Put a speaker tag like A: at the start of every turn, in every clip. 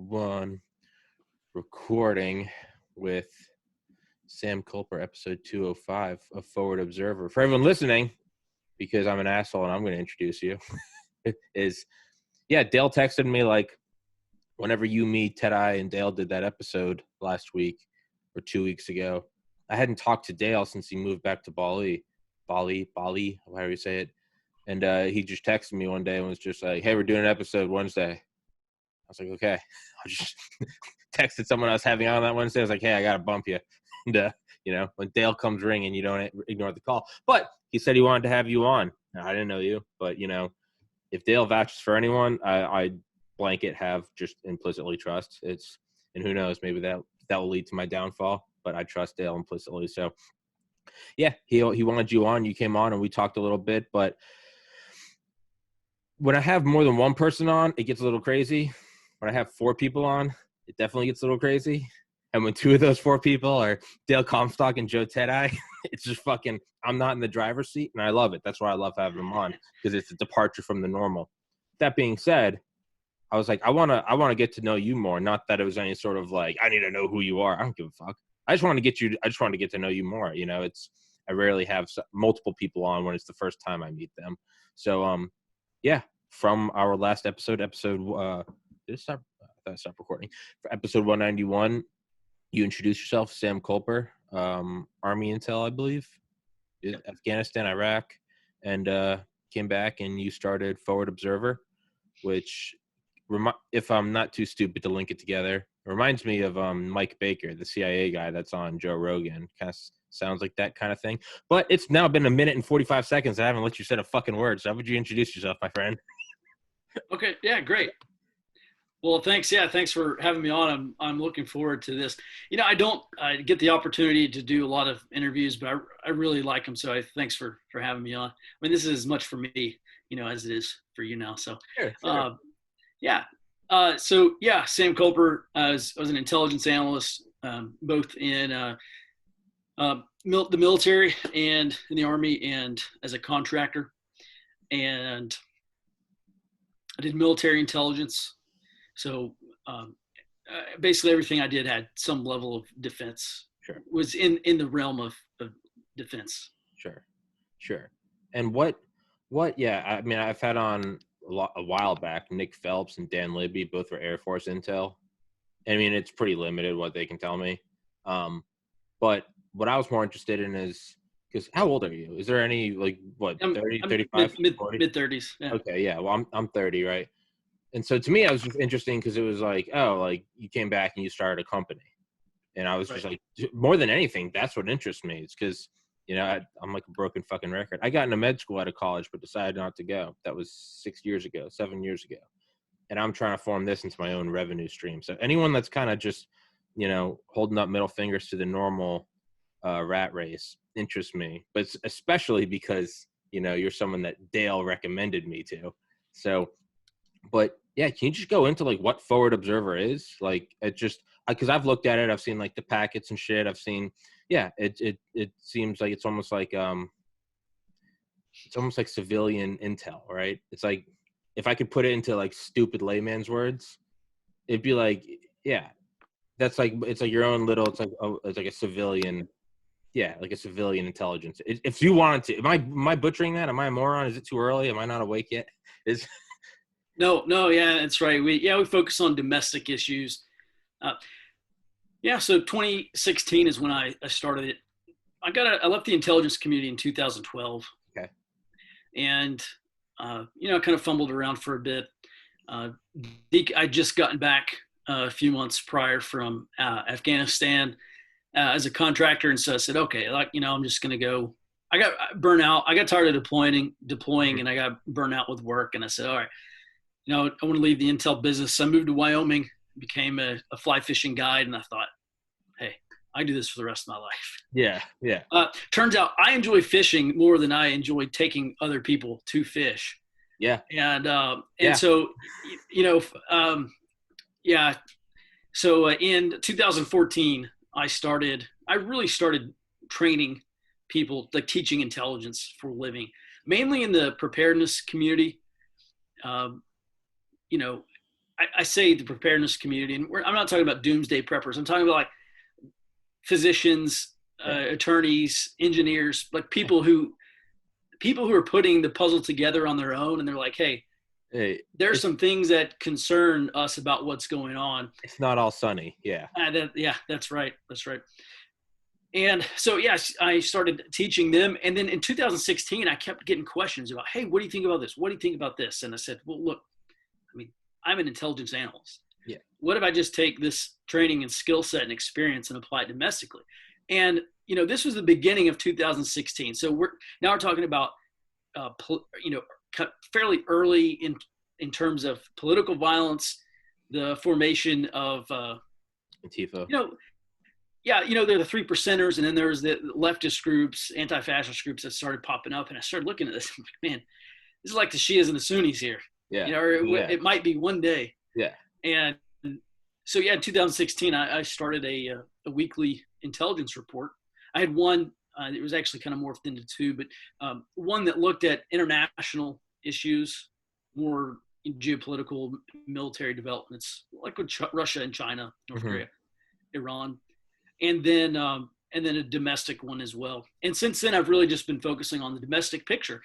A: 1 recording with Sam Culper, episode 205 of Forward Observer. For everyone listening, because I'm an asshole and I'm going to introduce you, Dale texted me like whenever you, me, Ted-I, and Dale did that episode last week or 2 weeks ago. I hadn't talked to Dale since he moved back to Bali, however you say it. And he just texted me one day and was just like, hey, we're doing an episode Wednesday. I was like, okay. I just texted someone I was having on that Wednesday. I was like, hey, I got to bump you. And, when Dale comes ringing, you don't ignore the call. But he said he wanted to have you on. Now, I didn't know you. But, if Dale vouches for anyone, I blanket have just implicitly trust. And who knows, maybe that will lead to my downfall. But I trust Dale implicitly. So, yeah, he wanted you on. You came on and we talked a little bit. But when I have more than one person on, it gets a little crazy. When I have 4 people on, it definitely gets a little crazy. And when 2 of those 4 people are Dale Comstock and Joe Ted-I, it's just fucking, I'm not in the driver's seat, and I love it. That's why I love having them on, because it's a departure from the normal. That being said, I was like, I want to get to know you more. Not that it was any sort of like, I need to know who you are. I don't give a fuck. I just want to get to know you more. I rarely have multiple people on when it's the first time I meet them. So, from our last episode, did it stop? I thought I stopped recording. For episode 191, you introduced yourself, Sam Culper, Army Intel, I believe, Afghanistan, Iraq, and came back and you started Forward Observer, which, if I'm not too stupid to link it together, reminds me of Mike Baker, the CIA guy that's on Joe Rogan. Kind of sounds like that kind of thing. But it's now been 1 minute and 45 seconds. I haven't let you say a fucking word. So how would you introduce yourself, my friend?
B: Okay. Yeah, great. Well, thanks. Yeah, thanks for having me on. I'm looking forward to this. I don't get the opportunity to do a lot of interviews, but I really like them. So thanks for having me on. I mean, this is as much for me, as it is for you now. So,
A: sure.
B: Sam Culper, I was an intelligence analyst, both in the military and in the Army and as a contractor. And I did military intelligence. So basically everything I did had some level of defense.
A: Sure.
B: Was in the realm of defense.
A: Sure. And what, I mean, I've had on a while back, Nick Phelps and Dan Libby, both for Air Force Intel. I mean, it's pretty limited what they can tell me. But what I was more interested in is, because how old are you? Is there any, 30, 35?
B: Mid-30s. Yeah.
A: Okay, yeah. Well, I'm 30, right? And so to me, it was just interesting because it was like, oh, like you came back and you started a company. And I was just like, more than anything, that's what interests me. It's because, I'm like a broken fucking record. I got into med school out of college, but decided not to go. That was 7 years ago. And I'm trying to form this into my own revenue stream. So anyone that's kind of just, holding up middle fingers to the normal rat race interests me. But especially because, you're someone that Dale recommended me to. So, but yeah, can you just go into like what Forward Observer is? Like it just, because I've looked at it, I've seen like the packets and shit. I've seen, it seems like it's almost like civilian intel, right? It's like, if I could put it into like stupid layman's words, it'd be like, yeah, that's like, it's like your own little, it's like a civilian. Yeah, like a civilian intelligence. If you wanted to, am I butchering that? Am I a moron? Is it too early? Am I not awake yet?
B: No, yeah, that's right. We focus on domestic issues. So 2016 is when I started it. I left the intelligence community in 2012.
A: Okay.
B: And kind of fumbled around for a bit. I'd just gotten back a few months prior from Afghanistan as a contractor, and so I said, okay, I'm just going to go. I got burnt out. I got tired of deploying, and I got burnt out with work. And I said, all right, I want to leave the intel business. So I moved to Wyoming, became a fly fishing guide, and I thought, hey, I do this for the rest of my life.
A: Yeah.
B: Turns out I enjoy fishing more than I enjoy taking other people to fish.
A: Yeah.
B: So, So in 2014, I really started training people, like teaching intelligence for a living, mainly in the preparedness community. I say the preparedness community, and I'm not talking about doomsday preppers. I'm talking about like physicians, attorneys, engineers, like people who are putting the puzzle together on their own, and they're like, hey, there's some things that concern us about what's going on.
A: It's not all sunny. Yeah.
B: That's right. That's right. And so, yes, I started teaching them. And then in 2016, I kept getting questions about, hey, what do you think about this? What do you think about this? And I said, well, look, I mean, I'm an intelligence analyst.
A: Yeah.
B: What if I just take this training and skill set and experience and apply it domestically? And, this was the beginning of 2016. So we're talking about, fairly early in terms of political violence, the formation of
A: Antifa.
B: They're the 3%ers, and then there's the leftist groups, anti-fascist groups that started popping up. And I started looking at this, I'm like, man, this is like the Shias and the Sunnis here.
A: Yeah.
B: It might be one day.
A: Yeah.
B: And so, in 2016, I started a weekly intelligence report. I had one, it was actually kind of morphed into two, but one that looked at international issues, more geopolitical military developments, like with Russia and China, North Korea, Iran, and then a domestic one as well. And since then, I've really just been focusing on the domestic picture.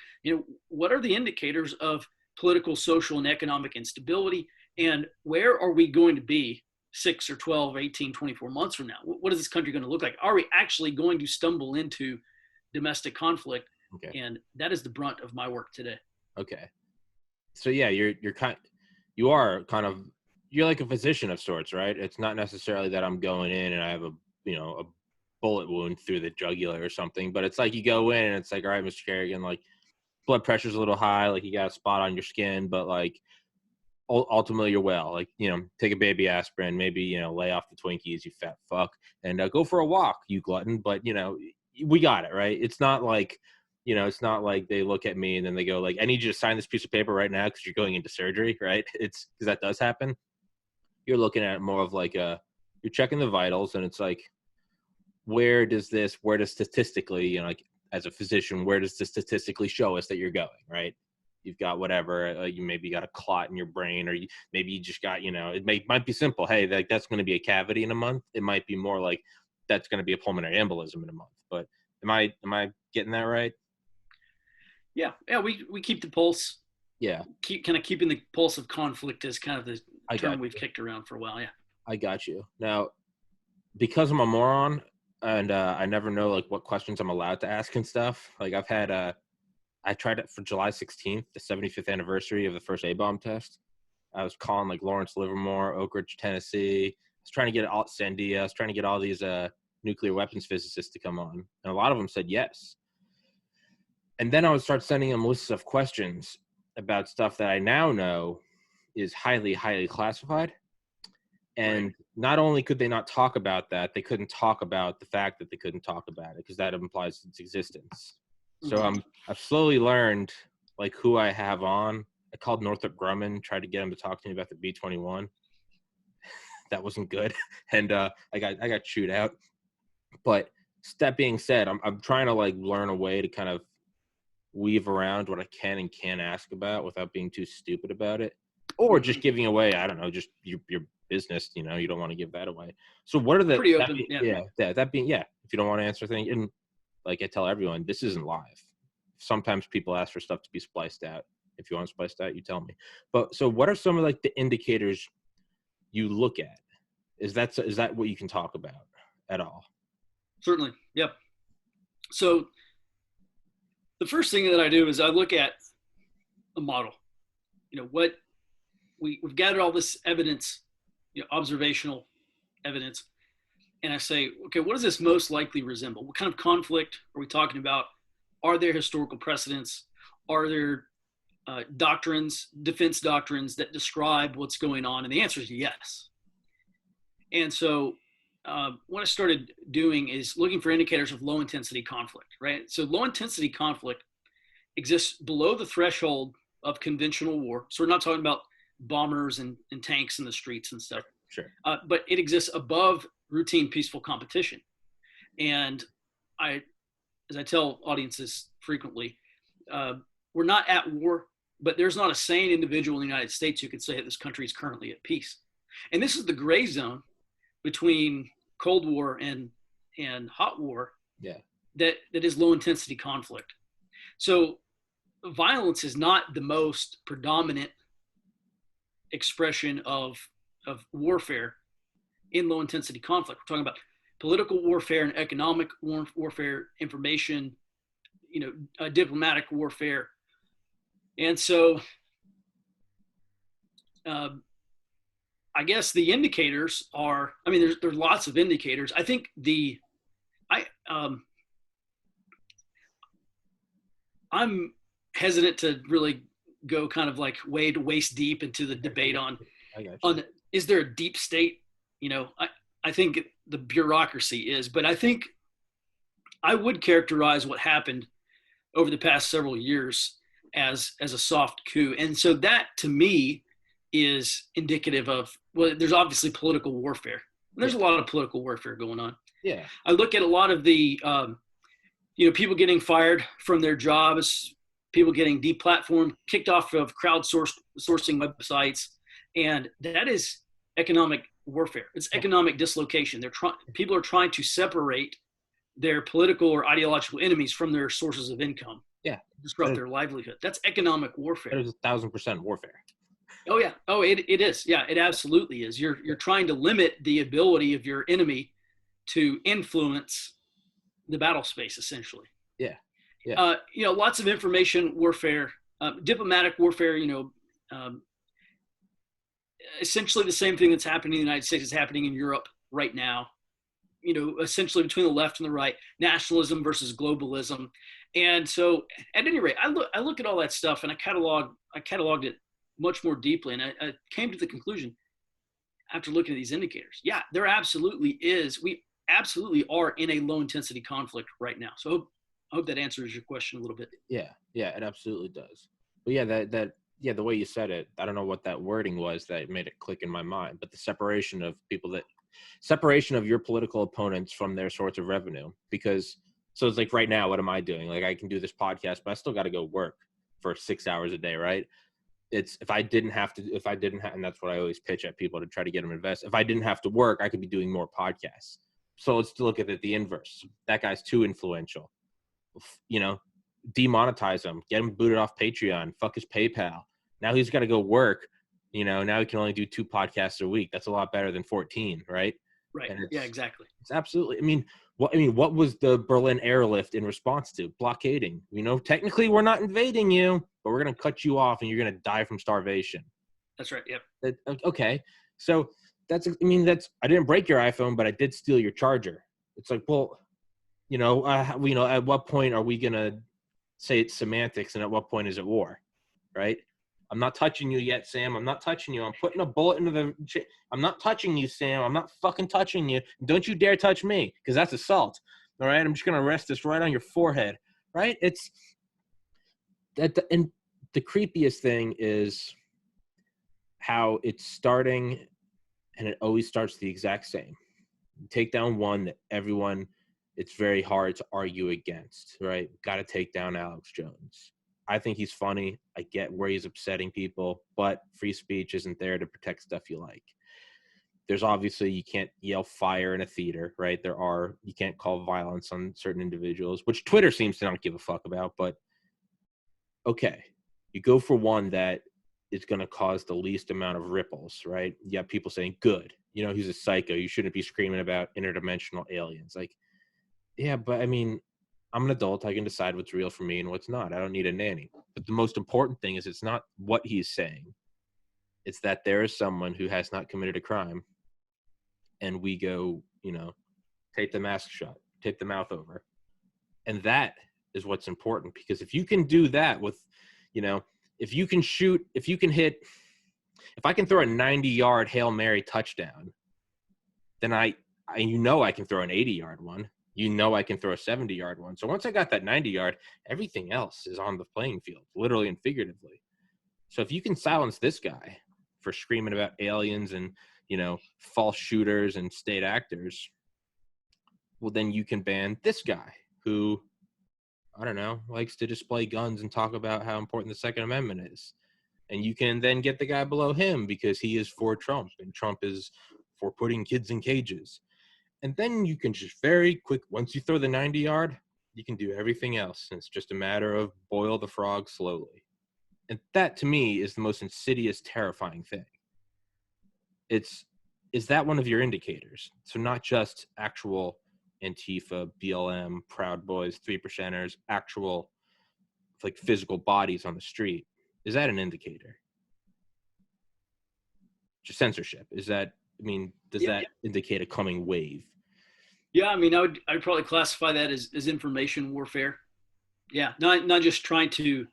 B: What are the indicators of political, social, and economic instability, and where are we going to be 6 or 12, 18, 24 months from now? What is this country going to look like? Are we actually going to stumble into domestic conflict?
A: Okay.
B: And that is the brunt of my work today.
A: Okay. So yeah, you're like a physician of sorts, right? It's not necessarily that I'm going in and I have a bullet wound through the jugular or something, but it's like you go in and it's like, all right, Mr. Kerrigan, like blood pressure's a little high, like you got a spot on your skin, but like ultimately you're well. Like, take a baby aspirin, maybe, lay off the Twinkies, you fat fuck, and go for a walk, you glutton. But, we got it, right? It's not like, it's not like they look at me and then they go like, I need you to sign this piece of paper right now because you're going into surgery, right? It's because that does happen. You're looking at it more of like you're checking the vitals, and it's like, where does statistically, like as a physician, where does this statistically show us that you're going, right? You've got whatever, you maybe got a clot in your brain, or maybe you just got, it might be simple. Hey, like that's going to be a cavity in a month. It might be more like that's going to be a pulmonary embolism in a month. But am I getting that right?
B: Yeah. We keep the pulse.
A: Yeah.
B: Keeping the pulse of conflict is kind of the term we've kicked around for a while. Yeah.
A: I got you. Now, because I'm a moron and I never know like what questions I'm allowed to ask and stuff. Like I've had I tried it for July 16th, the 75th anniversary of the first A-bomb test. I was calling like Lawrence Livermore, Oak Ridge, Tennessee. I was trying to get Sandia. I was trying to get all these nuclear weapons physicists to come on, and a lot of them said yes. And then I would start sending them lists of questions about stuff that I now know is highly, highly classified. And not only could they not talk about that, they couldn't talk about the fact that they couldn't talk about it because that implies its existence. So I've slowly learned like who I have on. I called Northrop Grumman, tried to get him to talk to me about the B-21. That wasn't good, and I got chewed out. But that being said, I'm trying to like learn a way to kind of weave around what I can and can't ask about without being too stupid about it, or just giving away, I don't know, just your business. You don't want to give that away. So what are the
B: pretty open?
A: That being if you don't want to answer things, and like I tell everyone, this isn't live. Sometimes people ask for stuff to be spliced out. If you want spliced out, you tell me. But so what are some of like the indicators you look at? Is that what you can talk about at all? Certainly.
B: Yep. So the first thing that I do is I look at a model. What we've gathered all this evidence, observational evidence. And I say, okay, what does this most likely resemble? What kind of conflict are we talking about? Are there historical precedents? Are there doctrines, defense doctrines that describe what's going on? And the answer is yes. And so what I started doing is looking for indicators of low intensity conflict, right? So low intensity conflict exists below the threshold of conventional war. So we're not talking about bombers and tanks in the streets and stuff.
A: Sure.
B: But it exists above routine peaceful competition. And as I tell audiences frequently, we're not at war but there's not a sane individual in the United States who could say that this country is currently at peace. And this is the gray zone between Cold War and hot war.
A: Yeah.
B: That is low intensity conflict. So violence is not the most predominant expression of warfare in low intensity conflict. We're talking about political warfare and economic warfare, information, diplomatic warfare. And so I guess the indicators are, I mean, there's lots of indicators. I think I'm hesitant to really go kind of like wade waist deep into the debate on is there a deep state? I think the bureaucracy is, but I think I would characterize what happened over the past several years as a soft coup. And so that to me is indicative of, well, there's obviously political warfare. There's a lot of political warfare going on.
A: Yeah.
B: I look at a lot of the, people getting fired from their jobs, people getting deplatformed, kicked off of crowdsourcing websites. And that is economic warfare. It's economic dislocation. People are trying to separate their political or ideological enemies from their sources of income.
A: Yeah.
B: Disrupt their livelihood. That's economic warfare.
A: That is 1,000% warfare.
B: Oh yeah. Oh, it is. Yeah, it absolutely is. You're trying to limit the ability of your enemy to influence the battle space, essentially.
A: Yeah. Yeah.
B: Lots of information warfare, diplomatic warfare. Essentially the same thing that's happening in the United States is happening in Europe right now. Essentially between the left and the right, nationalism versus globalism. And so at any rate, I look at all that stuff and I cataloged it much more deeply. And I came to the conclusion after looking at these indicators, yeah, there absolutely is. We absolutely are in a low intensity conflict right now. So I hope that answers your question a little bit.
A: Yeah. Yeah, it absolutely does. But yeah, the way you said it, I don't know what that wording was that made it click in my mind, but the separation of your political opponents from their source of revenue. Because so it's like right now, what am I doing? Like I can do this podcast, but I still got to go work for 6 hours a day, right? It's if I didn't have, and that's what I always pitch at people to try to get them to invest. If I didn't have to work, I could be doing more podcasts. So let's look at it the inverse. That guy's too influential. Demonetize him, get him booted off Patreon, fuck his PayPal. Now he's got to go work. Now he can only do 2 podcasts a week. That's a lot better than 14, right?
B: Right. Yeah, exactly.
A: It's absolutely. What was the Berlin airlift in response to? Blockading. Technically we're not invading you, but we're going to cut you off and you're going to die from starvation.
B: That's right. Yep.
A: Okay. So I didn't break your iPhone, but I did steal your charger. It's like, well, at what point are we going to say it's semantics and at what point is it war? Right? I'm not touching you yet, Sam. I'm not touching you. I'm putting a bullet into the I'm not touching you, Sam. I'm not fucking touching you. Don't you dare touch me, because that's assault. All right? I'm just going to rest this right on your forehead. Right? It's that, and the creepiest thing is how it's starting, and it always starts the exact same. You take down one that everyone, it's very hard to argue against, right? Got to take down Alex Jones. I think he's funny. I get where he's upsetting people, but free speech isn't there to protect stuff you like. There's obviously, you can't yell fire in a theater, right? You can't call violence on certain individuals, which Twitter seems to not give a fuck about, but okay. You go for one that is going to cause the least amount of ripples, right? You have people saying, good, he's a psycho. You shouldn't be screaming about interdimensional aliens. Like, yeah, but I'm an adult. I can decide what's real for me and what's not. I don't need a nanny. But the most important thing is it's not what he's saying. It's that there is someone who has not committed a crime, and we go, tape the mask shut, tape the mouth over. And that is what's important, because if you can do that with, if you can hit, if I can throw a 90-yard Hail Mary touchdown, then I can throw an 80-yard one. I can throw a 70-yard one. So once I got that 90-yard, everything else is on the playing field, literally and figuratively. So if you can silence this guy for screaming about aliens and, false shooters and state actors, well, then you can ban this guy who I don't know, likes to display guns and talk about how important the Second Amendment is. And you can then get the guy below him because he is for Trump, and Trump is for putting kids in cages. And then you can just very quick, once you throw the 90 yard, you can do everything else. And it's just a matter of boil the frog slowly. And that to me is the most insidious, terrifying thing. Is that one of your indicators? So not just actual Antifa, BLM, Proud Boys, 3%ers, actual like physical bodies on the street. Is that an indicator? Just censorship. Does that indicate a coming wave?
B: Yeah, I mean, I'd probably classify that as information warfare. Yeah, not just trying to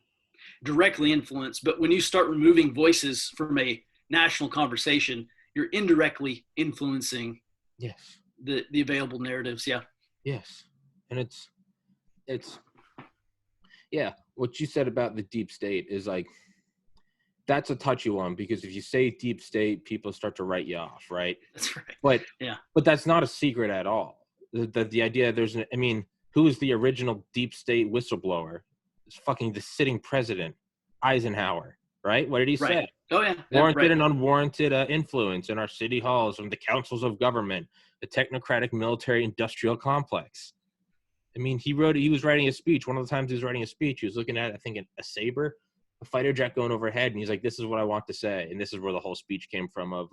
B: directly influence, but when you start removing voices from a national conversation, you're indirectly influencing the available narratives. Yeah.
A: Yes. And it's what you said about the deep state is like, that's a touchy one, because if you say deep state, people start to write you off, right?
B: That's right.
A: But that's not a secret at all. The idea who is the original deep state whistleblower? It's fucking the sitting president, Eisenhower, right? What did he say?
B: Oh, yeah.
A: Warranted and unwarranted influence in our city halls, from the councils of government, the technocratic military industrial complex. I mean, he was writing a speech. One of the times he was writing a speech, he was looking at, I think, a Sabre, a fighter jet going overhead, and he's like, this is what I want to say. And this is where the whole speech came from of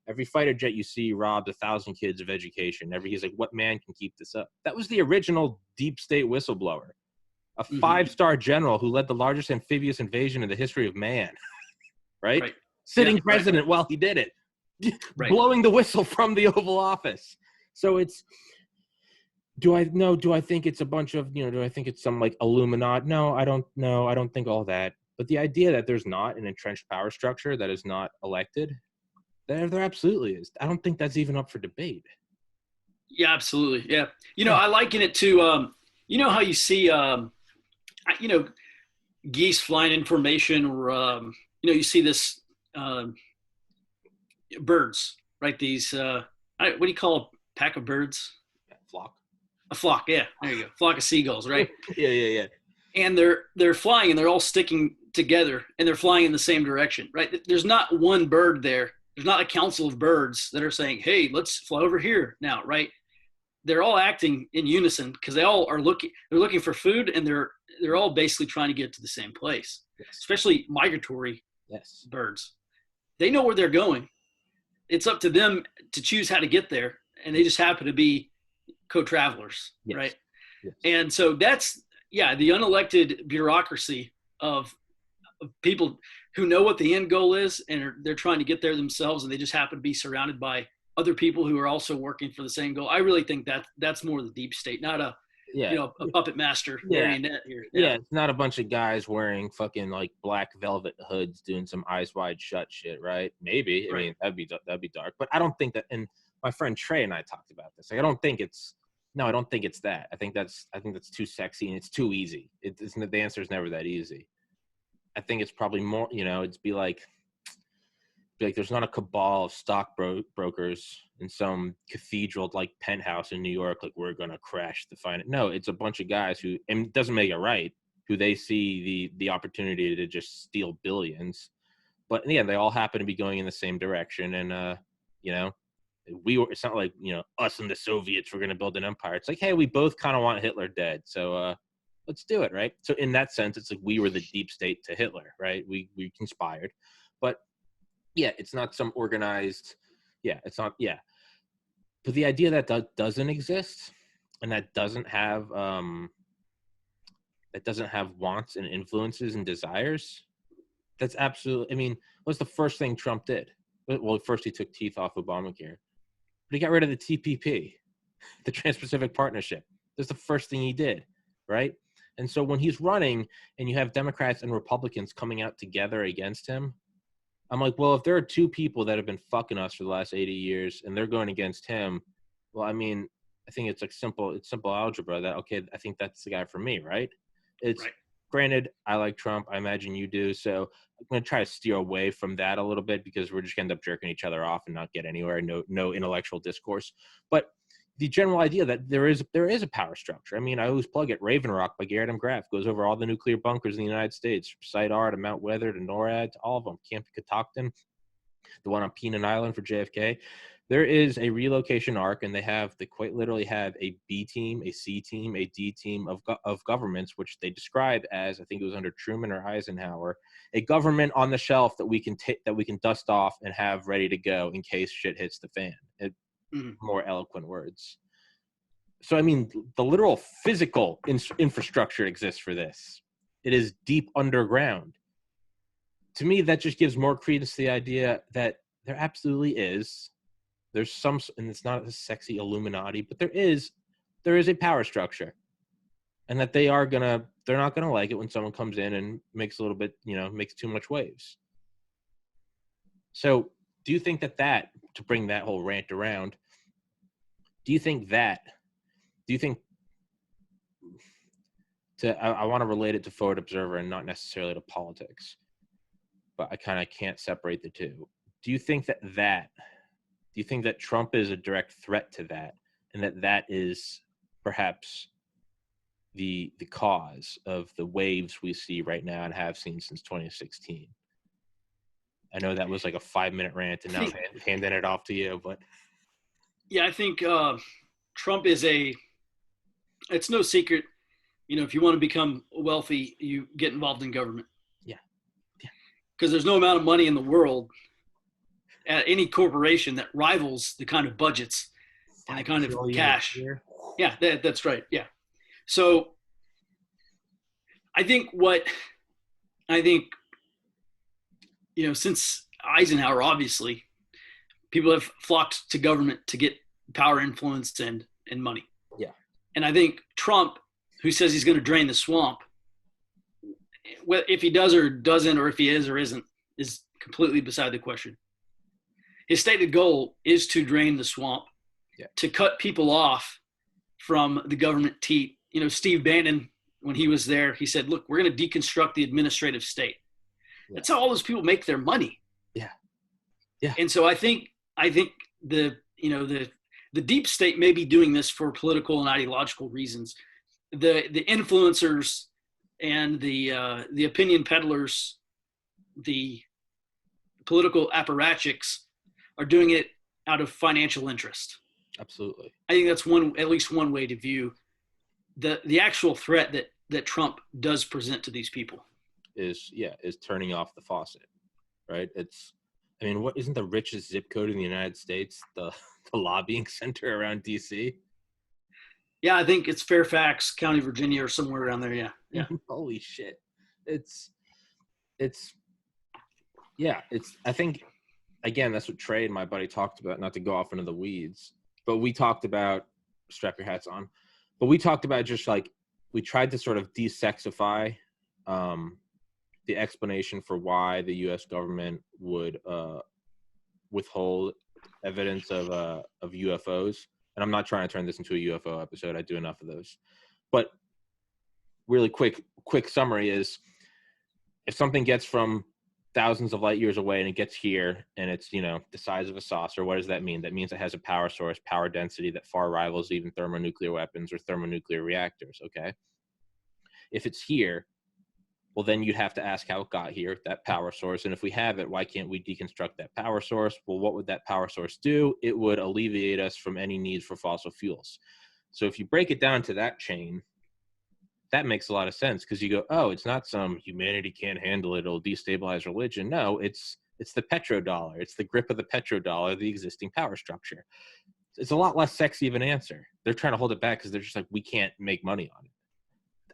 A: every fighter jet you see robbed 1,000 kids of education. He's like, what man can keep this up? That was the original deep state whistleblower, a 5-star general who led the largest amphibious invasion in the history of man, right? Sitting president while he did it, blowing the whistle from the Oval Office. So it's, do I think it's a bunch of, do I think it's some like Illuminati? No, I don't know. I don't think all that. But the idea that there's not an entrenched power structure that is not elected, there absolutely is. I don't think that's even up for debate.
B: Yeah, absolutely. Yeah. I liken it to, how you see, geese flying in formation, or, you see this birds, right? These, what do you call a pack of birds?
A: Flock.
B: A flock, yeah. There you go. Flock of seagulls, right?
A: Yeah.
B: And they're flying, and they're all sticking together, and they're flying in the same direction, right? There's not one bird there. There's not a council of birds that are saying, hey, let's fly over here now, right? They're all acting in unison because they all are looking for food, and they're all basically trying to get to the same place. Especially migratory birds. They know where they're going. It's up to them to choose how to get there, and they just happen to be co-travelers, right? Yes. And so that's, the unelected bureaucracy of people who know what the end goal is, and they're trying to get there themselves, and they just happen to be surrounded by other people who are also working for the same goal. I really think that's more the deep state, not a puppet master marionette here.
A: Yeah, it's not a bunch of guys wearing fucking like black velvet hoods doing some eyes wide shut shit, right? Maybe. I mean, that'd be dark, but I don't think that. And my friend Trey and I talked about this. Like, I don't think it's that. I think that's too sexy and it's too easy. The answer is never that easy. I think it's probably more, it'd be like there's not a cabal of stockbrokers in some cathedral like penthouse in New York, like we're gonna crash the finance. No, it's a bunch of guys who, and it doesn't make it right, who they see the opportunity to just steal billions. But yeah, they all happen to be going in the same direction, and it's not like us and the Soviets were gonna build an empire. It's like, hey, we both kind of want Hitler dead, so let's do it, right? So in that sense, it's like we were the deep state to Hitler, right? We conspired, but yeah, it's not some organized. Yeah, it's not. Yeah, but the idea that doesn't exist, and that doesn't have wants and influences and desires. That's absolutely. I mean, what's the first thing Trump did? Well, first he took teeth off Obamacare, but he got rid of the TPP, the Trans-Pacific Partnership. That's the first thing he did, right? And so when he's running and you have Democrats and Republicans coming out together against him, I'm like, well, if there are two people that have been fucking us for the last 80 years and they're going against him, well, I mean, I think it's like simple algebra that, okay, I think that's the guy for me, right? It's right. Granted, I like Trump. I imagine you do. So I'm going to try to steer away from that a little bit because we're just going to end up jerking each other off and not get anywhere. No intellectual discourse. But the general idea that there is a power structure. I mean, I always plug it. Raven Rock by Garrett M. Graff goes over all the nuclear bunkers in the United States, from Site R to Mount Weather to NORAD to all of them, Camp Catoctin, the one on Peanut Island for JFK. There is a relocation arc, and they quite literally have a B team, a C team, a D team of governments, which they describe as, I think it was under Truman or Eisenhower, a government on the shelf that we can dust off and have ready to go in case shit hits the fan. More eloquent words. So, I mean, the literal physical infrastructure exists for this. It is deep underground. To me, that just gives more credence to the idea that there absolutely is. There's some, and it's not a sexy Illuminati, but there is a power structure, and that they're not gonna like it when someone comes in and makes a little bit, makes too much waves. So, do you think that to bring that whole rant around, I want to relate it to Forward Observer and not necessarily to politics, but I kind of can't separate the two. Do you think that Trump is a direct threat to that, and that is perhaps the cause of the waves we see right now and have seen since 2016? I know that was like a 5-minute rant, and now I'm handing it off to you, but
B: yeah, I think Trump it's no secret, if you want to become wealthy, you get involved in government.
A: Yeah.
B: Because there's no amount of money in the world at any corporation that rivals the kind of budgets and the kind of cash. Yeah, that's right. Yeah. So I think since Eisenhower, obviously, people have flocked to government to get power, influence, and money.
A: Yeah.
B: And I think Trump, who says he's going to drain the swamp, if he does or doesn't, or if he is or isn't, is completely beside the question. His stated goal is to drain the swamp, to cut people off from the government teat. Steve Bannon, when he was there, he said, look, we're going to deconstruct the administrative state. Yeah. That's how all those people make their money.
A: Yeah. Yeah.
B: And so I think the deep state may be doing this for political and ideological reasons. The influencers and the opinion peddlers, the political apparatchiks, are doing it out of financial interest.
A: Absolutely.
B: I think that's at least one way to view the actual threat that Trump does present to these people.
A: Is turning off the faucet, right? What isn't the richest zip code in the United States the lobbying center around DC?
B: Yeah, I think it's Fairfax County, Virginia, or somewhere around there. Yeah.
A: Holy shit! I think, again, that's what Trey and my buddy talked about. Not to go off into the weeds, but we talked about, strap your hats on. But we talked about just like we tried to sort of desexify the explanation for why the U.S. government would withhold evidence of UFOs. And I'm not trying to turn this into a UFO episode. I do enough of those. But really quick summary is, if something gets from thousands of light years away and it gets here and it's, the size of a saucer, what does that mean? That means it has a power source, power density that far rivals even thermonuclear weapons or thermonuclear reactors, okay? If it's here, well, then you'd have to ask how it got here, that power source. And if we have it, why can't we deconstruct that power source? Well, what would that power source do? It would alleviate us from any needs for fossil fuels. So if you break it down to that chain, that makes a lot of sense, because you go, oh, it's not some humanity can't handle it, it'll destabilize religion. No, it's the petrodollar. It's the grip of the petrodollar, the existing power structure. It's a lot less sexy of an answer. They're trying to hold it back because they're just like, we can't make money on it.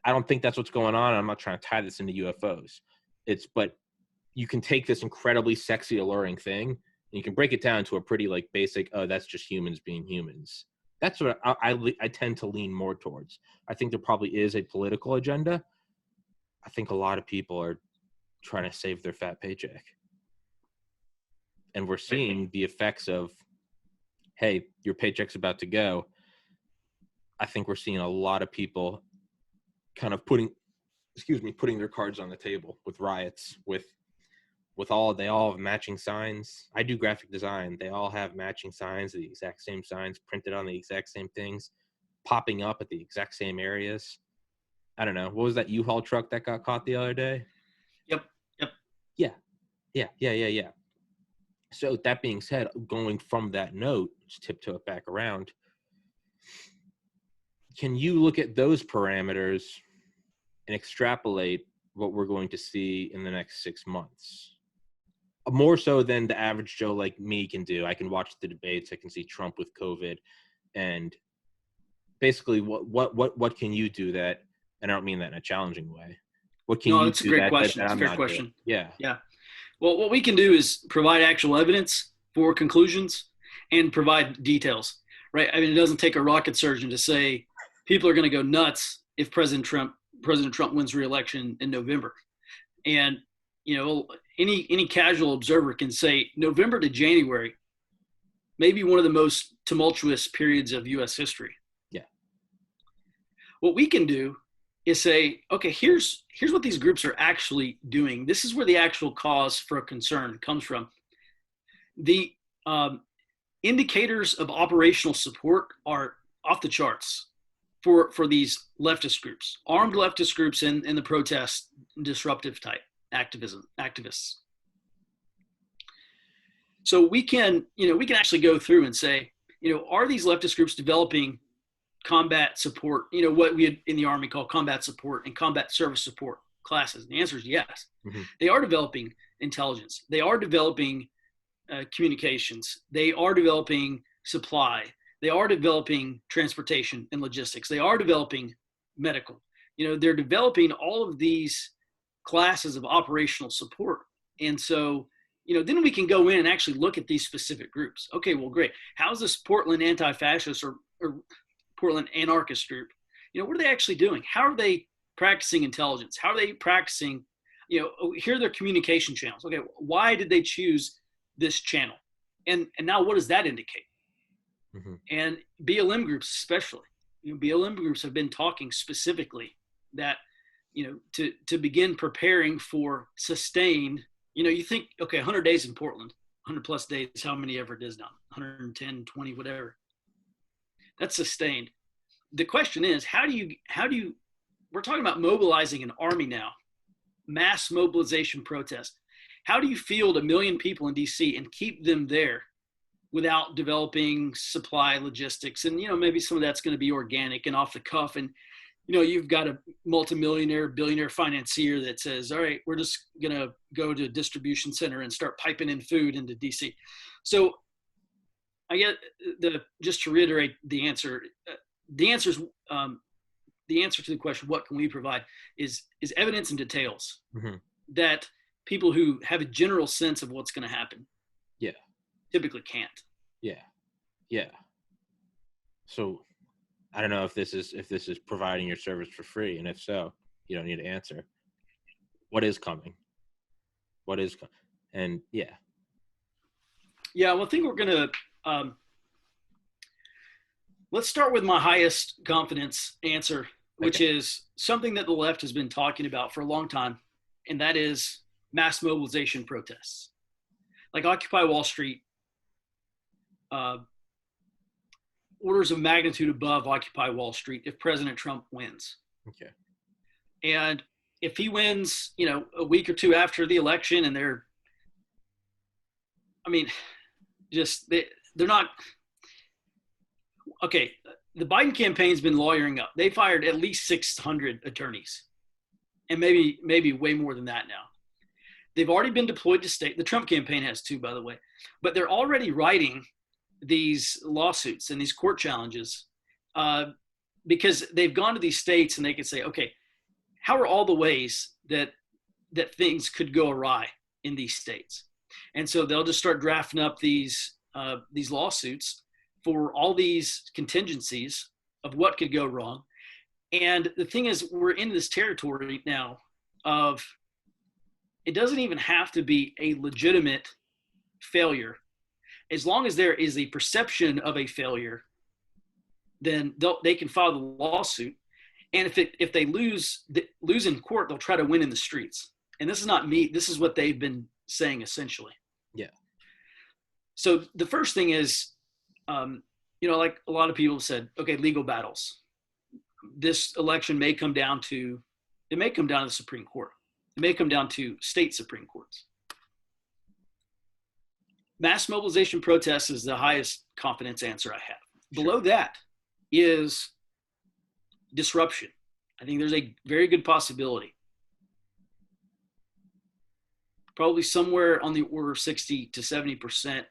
A: I don't think that's what's going on. I'm not trying to tie this into UFOs. But you can take this incredibly sexy, alluring thing, and you can break it down to a pretty like basic, oh, that's just humans being humans. That's what I tend to lean more towards. I think there probably is a political agenda. I think a lot of people are trying to save their fat paycheck. And we're seeing the effects of, hey, your paycheck's about to go. I think we're seeing a lot of people kind of putting their cards on the table with riots, with they all have matching signs. I do graphic design. They all have matching signs, the exact same signs printed on the exact same things, popping up at the exact same areas. I don't know. What was that U-Haul truck that got caught the other day?
B: Yep.
A: Yeah. So that being said, going from that note, just tiptoe it back around, can you look at those parameters and extrapolate what we're going to see in the next 6 months? More so than the average Joe like me can do. I can watch the debates. I can see Trump with COVID, and basically, what can you do that? And I don't mean that in a challenging way. What can you
B: It's a
A: do
B: great
A: that
B: question. It's a
A: I'm
B: fair
A: not
B: question.
A: doing? Yeah.
B: Well, what we can do is provide actual evidence for conclusions and provide details, right? I mean, it doesn't take a rocket surgeon to say people are going to go nuts if President Trump wins re-election in November. And, any casual observer can say November to January, maybe one of the most tumultuous periods of U.S. history.
A: Yeah.
B: What we can do is say, okay, here's what these groups are actually doing. This is where the actual cause for concern comes from. The indicators of operational support are off the charts for these leftist groups, armed leftist groups in the protest, disruptive type activists. So we can actually go through and say, are these leftist groups developing combat support, what we in the Army call combat support and combat service support classes? And the answer is yes. Mm-hmm. They are developing intelligence. They are developing communications. They are developing supply. They are developing transportation and logistics. They are developing medical. They're developing all of these classes of operational support. And so, then we can go in and actually look at these specific groups. Okay, well, great. How's this Portland anti-fascist or Portland anarchist group? What are they actually doing? How are they practicing intelligence? How are they practicing, here are their communication channels. Okay, why did they choose this channel? And now what does that indicate? Mm-hmm. And BLM groups especially. BLM groups have been talking specifically that, to begin preparing for sustained, you think, okay, 100 days in Portland, 100 plus days, how many ever it is now, 110, 20, whatever. That's sustained. The question is, how do you, we're talking about mobilizing an army now, mass mobilization protest. How do you field 1 million people in DC and keep them there without developing supply logistics? And, maybe some of that's going to be organic and off the cuff. And, you've got a multimillionaire, billionaire financier that says, all right, we're just going to go to a distribution center and start piping in food into DC. So I get just to reiterate the answer, the answer to the question, what can we provide, is evidence and details mm-hmm. that people who have a general sense of what's going to happen typically can't.
A: Yeah. So I don't know if this is providing your service for free, and if so, you don't need to answer. What is coming? And yeah.
B: Well, I think we're going to let's start with my highest confidence answer, which is something that the left has been talking about for a long time, and that is mass mobilization protests. Like Occupy Wall Street, orders of magnitude above Occupy Wall Street if President Trump wins.
A: Okay.
B: And if he wins, a week or two after the election, and they're not – okay, the Biden campaign's been lawyering up. They fired at least 600 attorneys, and maybe way more than that now. They've already been deployed to state – the Trump campaign has too, by the way. But they're already writing these lawsuits and these court challenges because they've gone to these states and they can say, okay, how are all the ways that things could go awry in these states? And so they'll just start drafting up these lawsuits for all these contingencies of what could go wrong. And the thing is, we're in this territory now of it doesn't even have to be a legitimate failure. As long as there is a perception of a failure, then they can file the lawsuit. And if they lose in court, they'll try to win in the streets. And this is not me. This is what they've been saying essentially.
A: Yeah.
B: So the first thing is, like a lot of people said, okay, legal battles. This election may come down to the Supreme Court. It may come down to state Supreme Courts. Mass mobilization protests is the highest confidence answer I have. Sure. Below that is disruption. I think there's a very good possibility, probably somewhere on the order of 60 to 70%,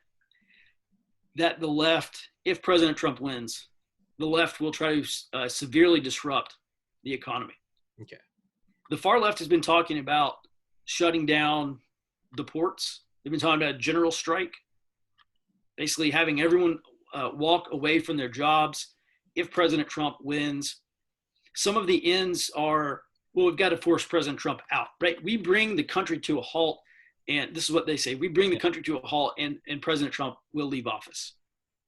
B: that the left, if President Trump wins, the left will try to severely disrupt the economy.
A: Okay.
B: The far left has been talking about shutting down the ports. They've been talking about a general strike, basically having everyone walk away from their jobs if President Trump wins. Some of the ends are, well, we've got to force President Trump out, right? We bring the country to a halt, and this is what they say. We bring the country to a halt, and President Trump will leave office.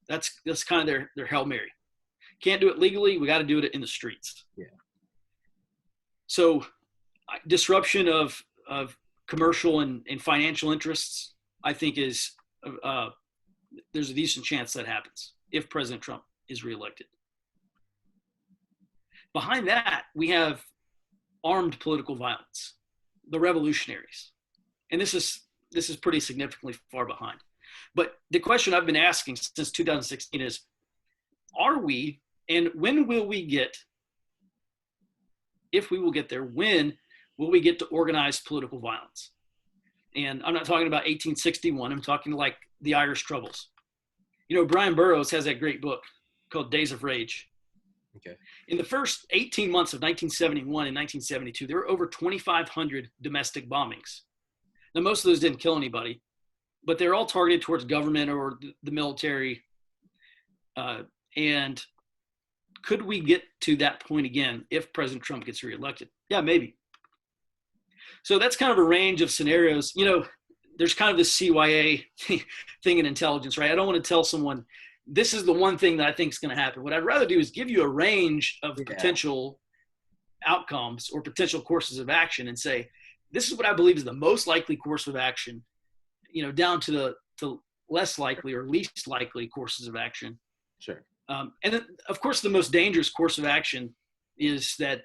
B: That's kind of their Hail Mary. Can't do it legally. We got to do it in the streets. Yeah. So disruption of commercial and financial interests, I think is there's a decent chance that happens if President Trump is reelected. Behind that, we have armed political violence, the revolutionaries. And this is pretty significantly far behind. But the question I've been asking since 2016 is, are we, and when will we get, if we will get there, when will we get to organized political violence? And I'm not talking about 1861. I'm talking like the Irish Troubles. Brian Burroughs has that great book called Days of Rage. Okay. In the first 18 months of 1971 and 1972, there were over 2,500 domestic bombings. Now, most of those didn't kill anybody, but they're all targeted towards government or the military. And could we get to that point again if President Trump gets reelected? Yeah, maybe. So that's kind of a range of scenarios. There's kind of this CYA thing in intelligence, right? I don't want to tell someone this is the one thing that I think is going to happen. What I'd rather do is give you a range of potential outcomes or potential courses of action and say, this is what I believe is the most likely course of action, down to the less likely or least likely courses of action.
A: Sure.
B: And then, of course, the most dangerous course of action is that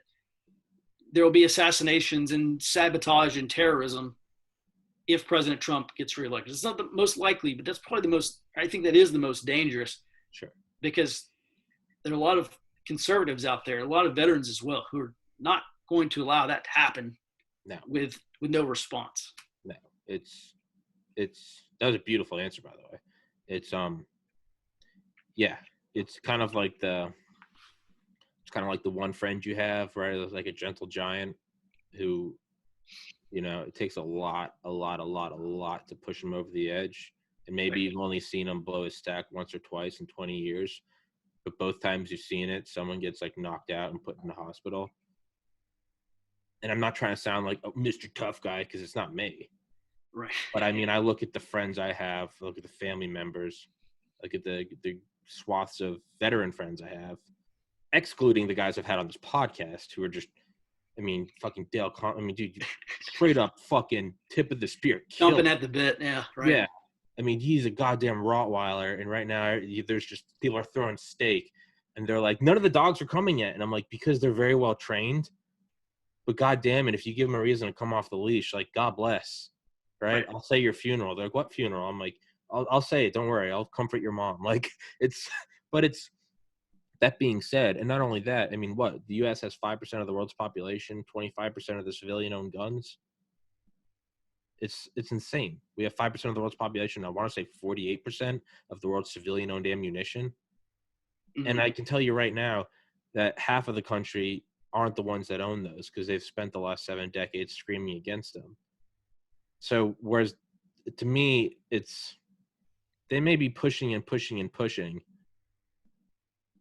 B: there will be assassinations and sabotage and terrorism if President Trump gets reelected. It's not the most likely, but that's probably I think that is the most dangerous.
A: Sure. Because
B: there are a lot of conservatives out there, a lot of veterans as well, who are not going to allow that to happen with no response.
A: No, that was a beautiful answer, by the way. It's kind of like the one friend you have, right? It's like a gentle giant who, it takes a lot to push him over the edge. And maybe you've only seen him blow his stack once or twice in 20 years. But both times you've seen it, someone gets knocked out and put in the hospital. And I'm not trying to sound like Mr. Tough Guy, because it's not me.
B: Right.
A: But I look at the friends I have, look at the family members, look at the swaths of veteran friends I have, excluding the guys I've had on this podcast who are just, fucking Dale. Dude, straight up fucking tip of the spear.
B: Jumping at the bit, yeah, right.
A: Yeah. He's a goddamn Rottweiler, and right now there's just people are throwing steak, and they're like, none of the dogs are coming yet. And I'm like, because they're very well trained. But goddamn it, if you give them a reason to come off the leash, God bless, right? I'll say your funeral. They're like, what funeral? I'm like, I'll say it. Don't worry, I'll comfort your mom. But that being said, and not only that, the U.S. has 5% of the world's population, 25% of the civilian-owned guns. It's insane. We have 5% of the world's population. I want to say 48% of the world's civilian-owned ammunition. Mm-hmm. And I can tell you right now that half of the country aren't the ones that own those because they've spent the last 7 decades screaming against them. So whereas to me, they may be pushing and pushing and pushing,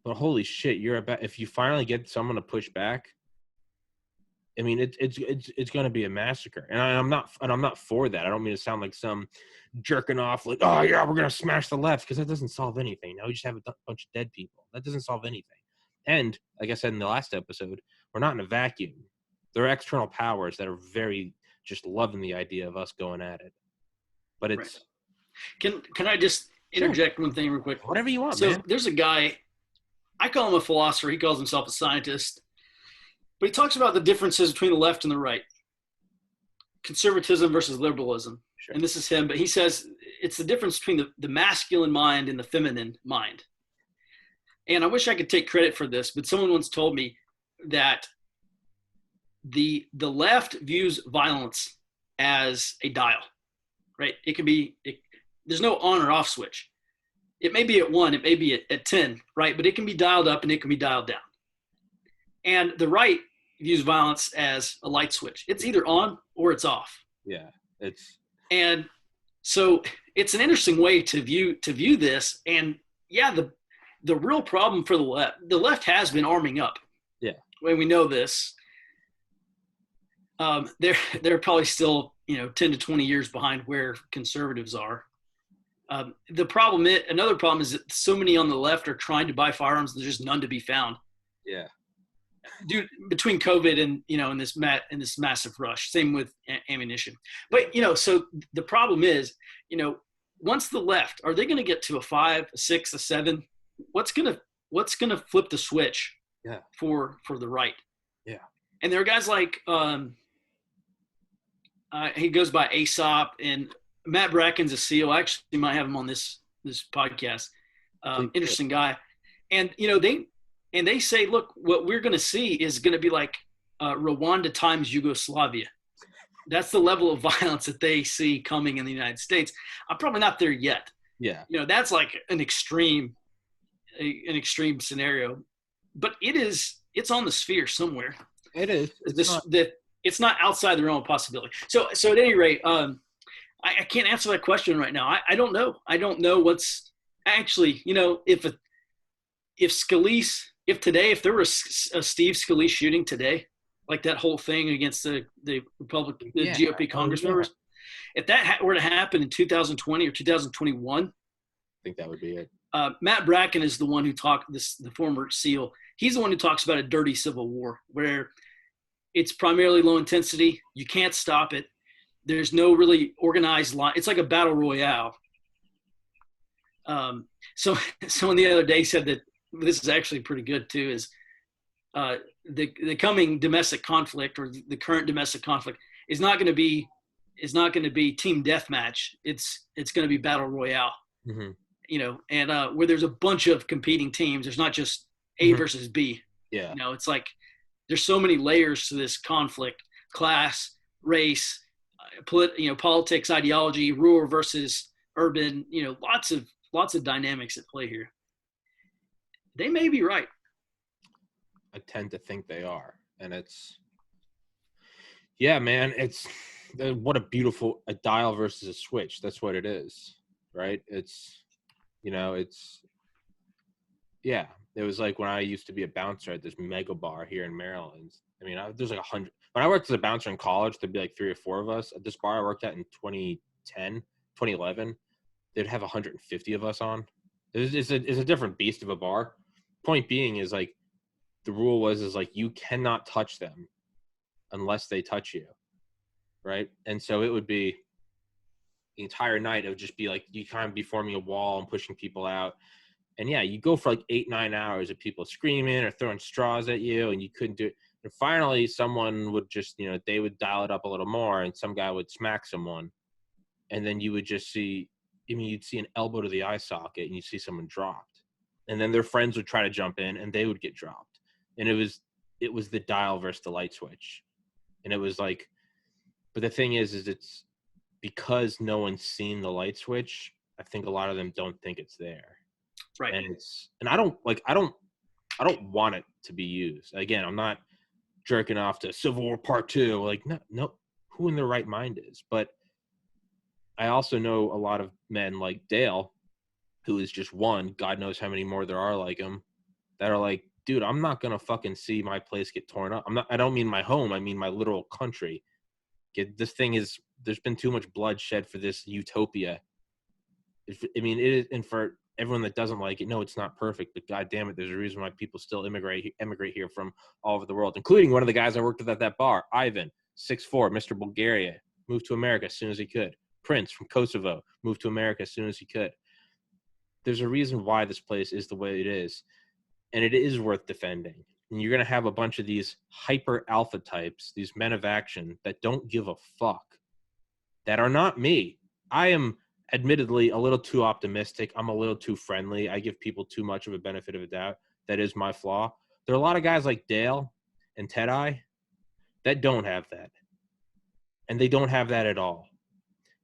A: but holy shit, if you finally get someone to push back, it's going to be a massacre. And I'm not for that. I don't mean to sound like some jerking off, like, oh yeah, we're going to smash the left, because that doesn't solve anything. Now we just have a bunch of dead people. That doesn't solve anything. And like I said in the last episode, we're not in a vacuum. There are external powers that are very just loving the idea of us going at it. But
B: Right.
A: it's
B: Can I just interject one thing real quick?
A: whatever you want,
B: So
A: man.
B: there's a guy, I call him a philosopher. He calls himself a scientist, but he talks about the differences between the left and the right, conservatism versus liberalism.
A: Sure.
B: And this is him, but he says it's the difference between the masculine mind and the feminine mind. And I wish I could take credit for this, but someone once told me that the left views violence as a dial, right? It can be, there's no on or off switch. It may be at 1, it may be at 10, right? But it can be dialed up and it can be dialed down. And the right views violence as a light switch. It's either on or it's off.
A: Yeah,
B: and so it's an interesting way to view this. And yeah, the real problem for the left has been arming up.
A: Yeah,
B: when we know this, they're probably still 10 to 20 years behind where conservatives are. Another problem is that so many on the left are trying to buy firearms. There's just none to be found.
A: Yeah.
B: Dude, between COVID and in this massive rush, same with ammunition. But so the problem is, once the left, are they going to get to a 5, a 6, a 7? What's gonna flip the switch?
A: Yeah.
B: For the right.
A: Yeah. And
B: there are guys like he goes by AACP, and Matt Bracken's a SEAL. I actually might have him on this podcast. Interesting guy, and they say, look, what we're going to see is going to be like Rwanda times Yugoslavia. That's the level of violence that they see coming in the United States. I'm probably not there yet.
A: Yeah.
B: That's like an extreme scenario, but it's on the sphere somewhere.
A: It is.
B: It's not outside the realm of possibility. So at any rate, I can't answer that question right now. I don't know. I don't know what's actually, if Scalise, if there was a Steve Scalise shooting today, like that whole thing against the Republican, the GOP Congress members, if that were to happen in 2020 or 2021, I
A: think that would be it.
B: Matt Bracken is the one who the former SEAL. He's the one who talks about a dirty civil war where it's primarily low intensity. You can't stop it. There's no really organized line. It's like a battle royale. Someone the other day said that this is actually pretty good too, is the coming domestic conflict, or the current domestic conflict, is not going to be team deathmatch. It's going to be battle royale.
A: Mm-hmm.
B: And where there's a bunch of competing teams. There's not just A versus B.
A: Yeah.
B: It's like there's so many layers to this conflict: class, race, politics, ideology, rural versus urban. Lots of dynamics at play here. They may be right.
A: I tend to think they are, and yeah, man. It's what a beautiful dial versus a switch. That's what it is, right? Yeah, it was like when I used to be a bouncer at this mega bar here in Maryland. I mean, there's like 100. When I worked as a bouncer in college, there'd be like 3 or 4 of us. At this bar I worked at in 2010, 2011, they'd have 150 of us on. It's a different beast of a bar. Point being is, like, the rule is like you cannot touch them unless they touch you, right? And so it would be the entire night. It would just be like you kind of be forming a wall and pushing people out. And yeah, you go for like 8-9 hours of people screaming or throwing straws at you, and you couldn't do it. And finally, someone would just, they would dial it up a little more, and some guy would smack someone, and then you would just see, you'd see an elbow to the eye socket, and you'd see someone dropped, and then their friends would try to jump in, and they would get dropped, and it was the dial versus the light switch, and it was like, but the thing is it's because no one's seen the light switch. I think a lot of them don't think it's there.
B: Right.
A: And I don't want it to be used. Again, I'm not jerking off to Civil War Part 2. Like, no, who in their right mind is? But I also know a lot of men like Dale, who is just one, God knows how many more there are like him, that are like, dude, I'm not going to fucking see my place get torn up. I don't mean my home. I mean my literal country. There's been too much blood shed for this utopia. It is, and for everyone that doesn't like it, no, it's not perfect, but God damn it, there's a reason why people still emigrate here from all over the world, including one of the guys I worked with at that bar, Ivan, 6'4", Mr. Bulgaria, moved to America as soon as he could. Prince from Kosovo moved to America as soon as he could. There's a reason why this place is the way it is, and it is worth defending. And you're going to have a bunch of these hyper alpha types, these men of action that don't give a fuck, that are not me. I am admittedly a little too optimistic. I'm a little too friendly. I give people too much of a benefit of a doubt. That is my flaw. There are a lot of guys like Dale and Ted-Eye that don't have that. And they don't have that at all.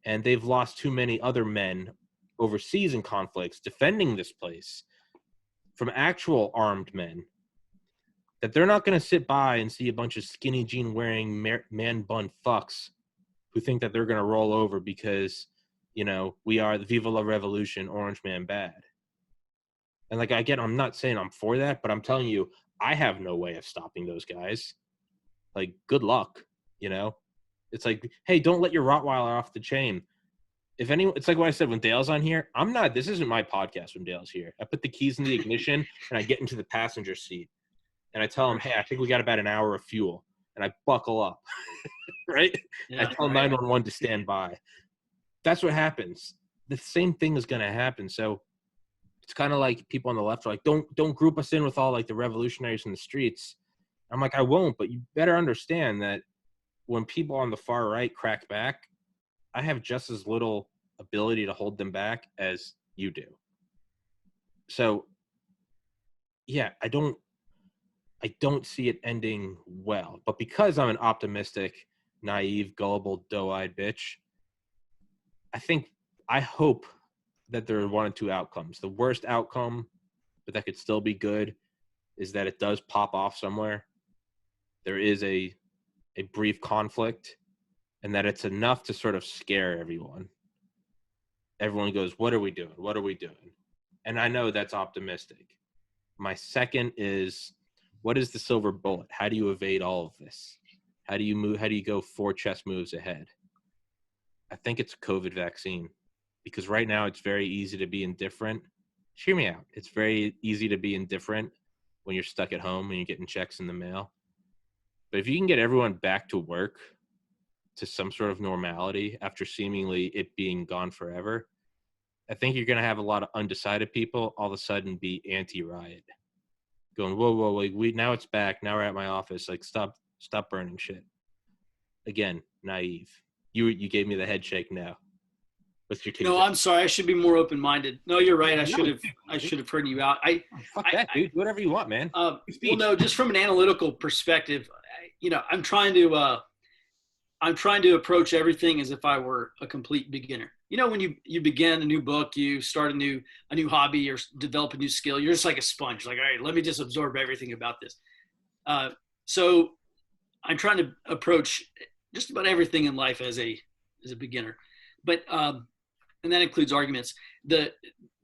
A: And they've lost too many other men overseas in conflicts defending this place from actual armed men, that they're not going to sit by and see a bunch of skinny jean wearing man bun fucks who think that they're going to roll over because, you know, we are the Viva la Revolution, Orange Man bad. And like, again, I'm not saying I'm for that, but I'm telling you, I have no way of stopping those guys. Like, good luck, you know? It's like, hey, don't let your Rottweiler off the chain. If anyone, it's like what I said when Dale's on here. This isn't my podcast when Dale's here. I put the keys in the ignition and I get into the passenger seat and I tell him, hey, I think we got about an hour of fuel, and I buckle up, right? Yeah, I tell 911 to stand by. That's what happens. The same thing is going to happen. So it's kind of like people on the left are like, don't group us in with all like the revolutionaries in the streets. I'm like, I won't, but you better understand that when people on the far right crack back, I have just as little ability to hold them back as you do. So yeah, I don't see it ending well, but because I'm an optimistic, naive, gullible, doe-eyed bitch, I hope that there are one or two outcomes. The worst outcome, but that could still be good, is that it does pop off somewhere. There is a brief conflict, and that it's enough to sort of scare everyone. Everyone goes, what are we doing? What are we doing? And I know that's optimistic. My second is, what is the silver bullet? How do you evade all of this? How do you move? How do you go 4 chess moves ahead? I think it's a COVID vaccine, because right now it's very easy to be indifferent. Hear me out. It's very easy to be indifferent when you're stuck at home and you're getting checks in the mail. But if you can get everyone back to work, to some sort of normality after seemingly it being gone forever, I think you're going to have a lot of undecided people all of a sudden be anti-riot, going, whoa, like now it's back. Now we're at my office. Like, stop burning shit. Again, naive. You gave me the head shake now. What's your take?
B: No, I'm sorry. I should be more open-minded. No, you're right. I should have heard you out.
A: Fuck that, dude. Whatever you want, man.
B: Well, no, just from an analytical perspective, I'm trying to approach everything as if I were a complete beginner. When you begin a new book, you start a new hobby or develop a new skill, you're just like a sponge. Like, all right, let me just absorb everything about this. So I'm trying to approach just about everything in life as a beginner. But and that includes arguments. There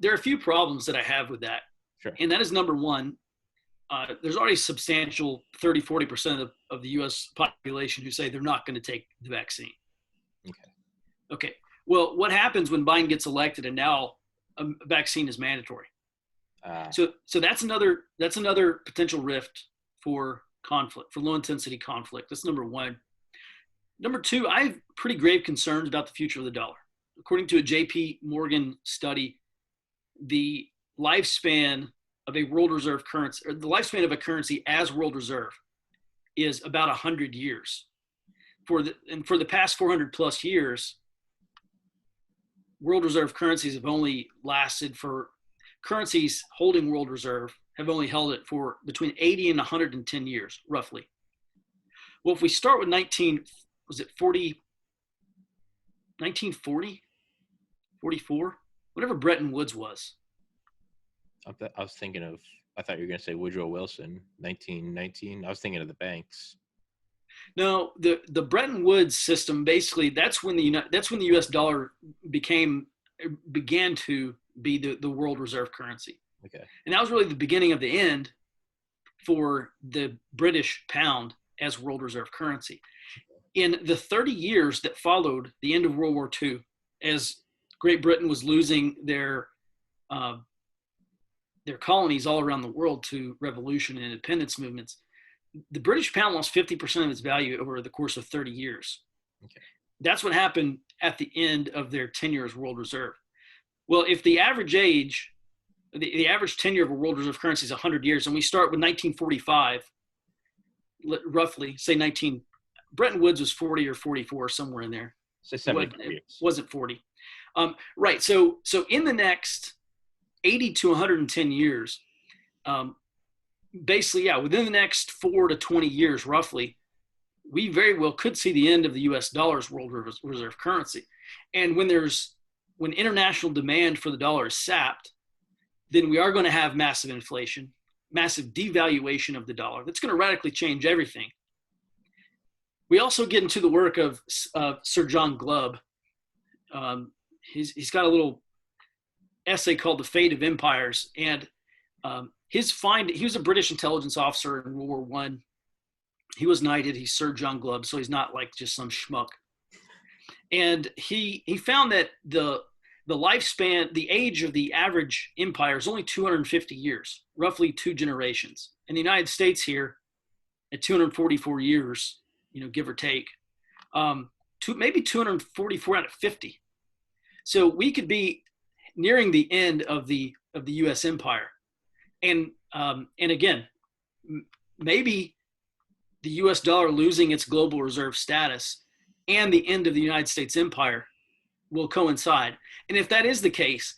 B: are a few problems that I have with that.
A: Sure. And
B: that is, number one, there's already substantial 30-40% of the U.S. population who say they're not going to take the vaccine. Okay. Well, what happens when Biden gets elected and now a vaccine is mandatory? So that's another potential rift for conflict, for low intensity conflict. That's number one. Number two, I have pretty grave concerns about the future of the dollar. According to a J.P. Morgan study, the lifespan of a world reserve currency, or the lifespan of a currency as world reserve, is about 100 years. For the past 400 plus years, world reserve currencies have only lasted for, currencies holding world reserve have only held it for between 80 and 110 years, roughly. Well, if we start with 1940, 44, whatever Bretton Woods was.
A: I thought you were going to say Woodrow Wilson, 1919. I was thinking of the banks.
B: No, the Bretton Woods system, basically, that's when the U.S. dollar began to be the world reserve currency.
A: Okay. And
B: that was really the beginning of the end for the British pound as world reserve currency. In the 30 years that followed the end of World War II, as Great Britain was losing their colonies all around the world to revolution and independence movements, the British pound lost 50% of its value over the course of 30 years.
A: Okay.
B: That's what happened at the end of their tenure as World Reserve. Well, if the average age, the average tenure of a World Reserve currency is 100 years, and we start with 1945, roughly, say Bretton Woods was 40 or 44, somewhere in there.
A: So 70
B: it wasn't 40. Right. So in the next 80 to 110 years, basically, yeah, within the next 4 to 20 years, roughly, we very well could see the end of the U.S. dollar's world reserve currency. And when international demand for the dollar is sapped, then we are going to have massive inflation, massive devaluation of the dollar. That's going to radically change everything. We also get into the work of Sir John Glubb. He's got a little essay called The Fate of Empires. And he was a British intelligence officer in World War I. He was knighted. He's Sir John Glubb, so he's not like just some schmuck. And he found that the lifespan, the age of the average empire is only 250 years, roughly 2 generations. In the United States here, at 244 years, give or take, maybe 244 out of 50. So we could be nearing the end of the U.S. empire, and again, maybe the U.S. dollar losing its global reserve status and the end of the United States empire will coincide. And if that is the case,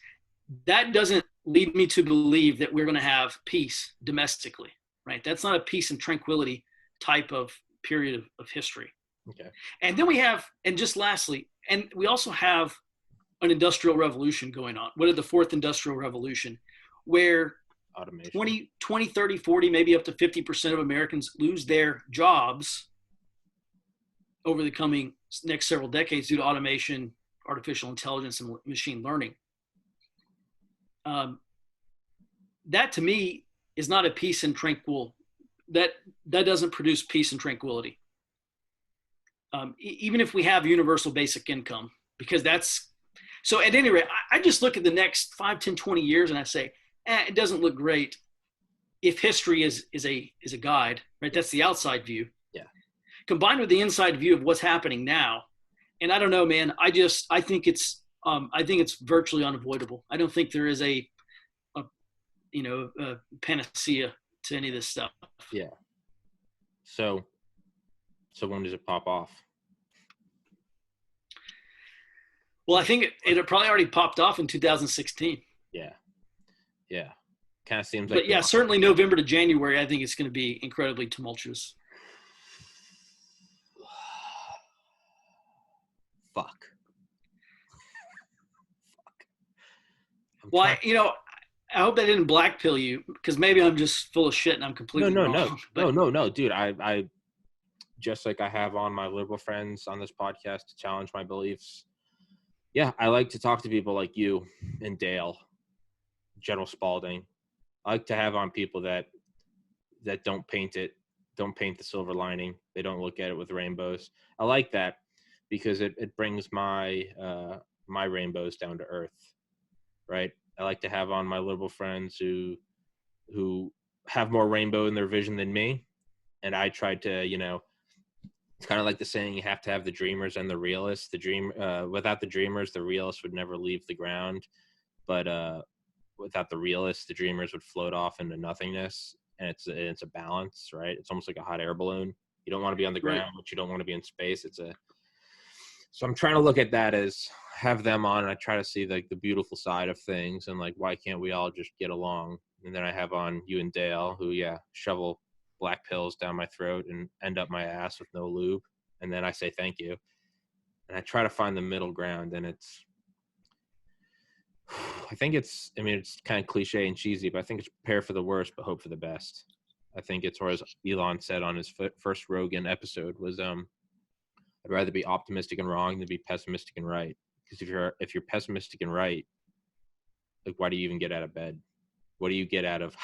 B: that doesn't lead me to believe that we're going to have peace domestically, right? That's not a peace and tranquility type of period of history.
A: Okay. And
B: then just lastly, and we also have an industrial revolution going on. What is the fourth industrial revolution, where
A: automation.
B: 20, 30, 40, maybe up to 50% of Americans lose their jobs over the coming next several decades due to automation, artificial intelligence, and machine learning. That to me is not a peace and tranquil. That doesn't produce peace and tranquility. Even if we have universal basic income, because so at any rate, I just look at the next 5, 10, 20 years and I say, it doesn't look great. If history is a guide, right? That's the outside view.
A: Yeah.
B: Combined with the inside view of what's happening now. And I don't know, man, I think it's virtually unavoidable. I don't think there is a panacea to any of this stuff.
A: Yeah. So when does it pop off?
B: Well, I think it probably already popped off in 2016.
A: Yeah. Yeah. Kind of seems like.
B: But yeah, certainly November to January, I think it's going to be incredibly tumultuous.
A: Fuck.
B: Well, I hope that didn't blackpill you, because maybe I'm just full of shit and I'm completely wrong.
A: No, dude. I just like I have on my liberal friends on this podcast to challenge my beliefs. Yeah, I like to talk to people like you and Dale, General Spaulding. I like to have on people that don't paint the silver lining. They don't look at it with rainbows. I like that because it brings my rainbows down to earth, right? I like to have on my liberal friends who have more rainbow in their vision than me. And I tried to, it's kind of like the saying, you have to have the dreamers and the realists. Without the dreamers, the realists would never leave the ground. But without the realists, the dreamers would float off into nothingness. And it's a balance, right? It's almost like a hot air balloon. You don't want to be on the ground, but you don't want to be in space. So I'm trying to look at that as have them on, and I try to see like the beautiful side of things and like, why can't we all just get along? And then I have on you and Dale who, shovel black pills down my throat and end up my ass with no lube. And then I say, thank you. And I try to find the middle ground, and it's kind of cliche and cheesy, but I think it's prepare for the worst, but hope for the best. I think it's, or as Elon said on his first Rogan episode was, I'd rather be optimistic and wrong than be pessimistic and right. Because if you're pessimistic and right, like, why do you even get out of bed? What do you get out of,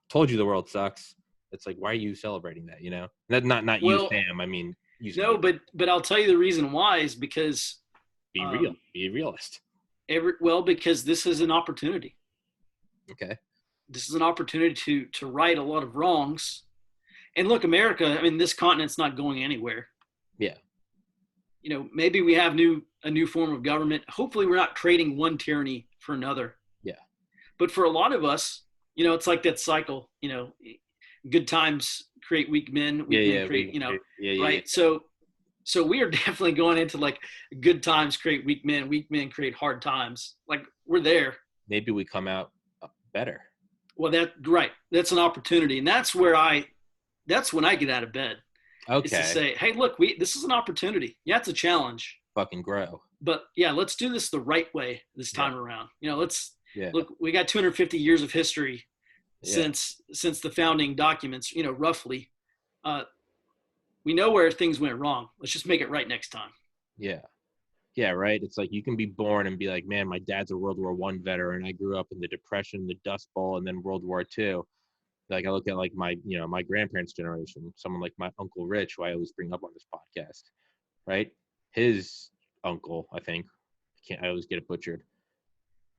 A: told you the world sucks? It's like, why are you celebrating that? Not you, Sam. I mean,
B: but I'll tell you the reason why is because
A: be real, be a realist.
B: Because this is an opportunity.
A: Okay.
B: This is an opportunity to right a lot of wrongs. And look, America, I mean, this continent's not going anywhere.
A: Yeah.
B: Maybe we have new a new form of government. Hopefully we're not trading one tyranny for another.
A: Yeah.
B: But for a lot of us, it's like that cycle, good times create weak men, weak men create, right? Yeah. So we are definitely going into like good times create weak men create hard times. Like we're there.
A: Maybe we come out better.
B: Well, that's an opportunity. And that's when I get out of bed.
A: Okay.
B: Is to say, hey, look, this is an opportunity. Yeah, it's a challenge.
A: Fucking grow.
B: But yeah, let's do this the right way this time around. Look, we got 250 years of history since the founding documents, roughly. We know where things went wrong. Let's just make it right next time.
A: Yeah. Yeah, right. It's like you can be born and be like, man, my dad's a World War I veteran. I grew up in the Depression, the Dust Bowl, and then World War II. Like I look at like my grandparents' generation, someone like my Uncle Rich, who I always bring up on this podcast, right? His uncle, I think, I always get it butchered,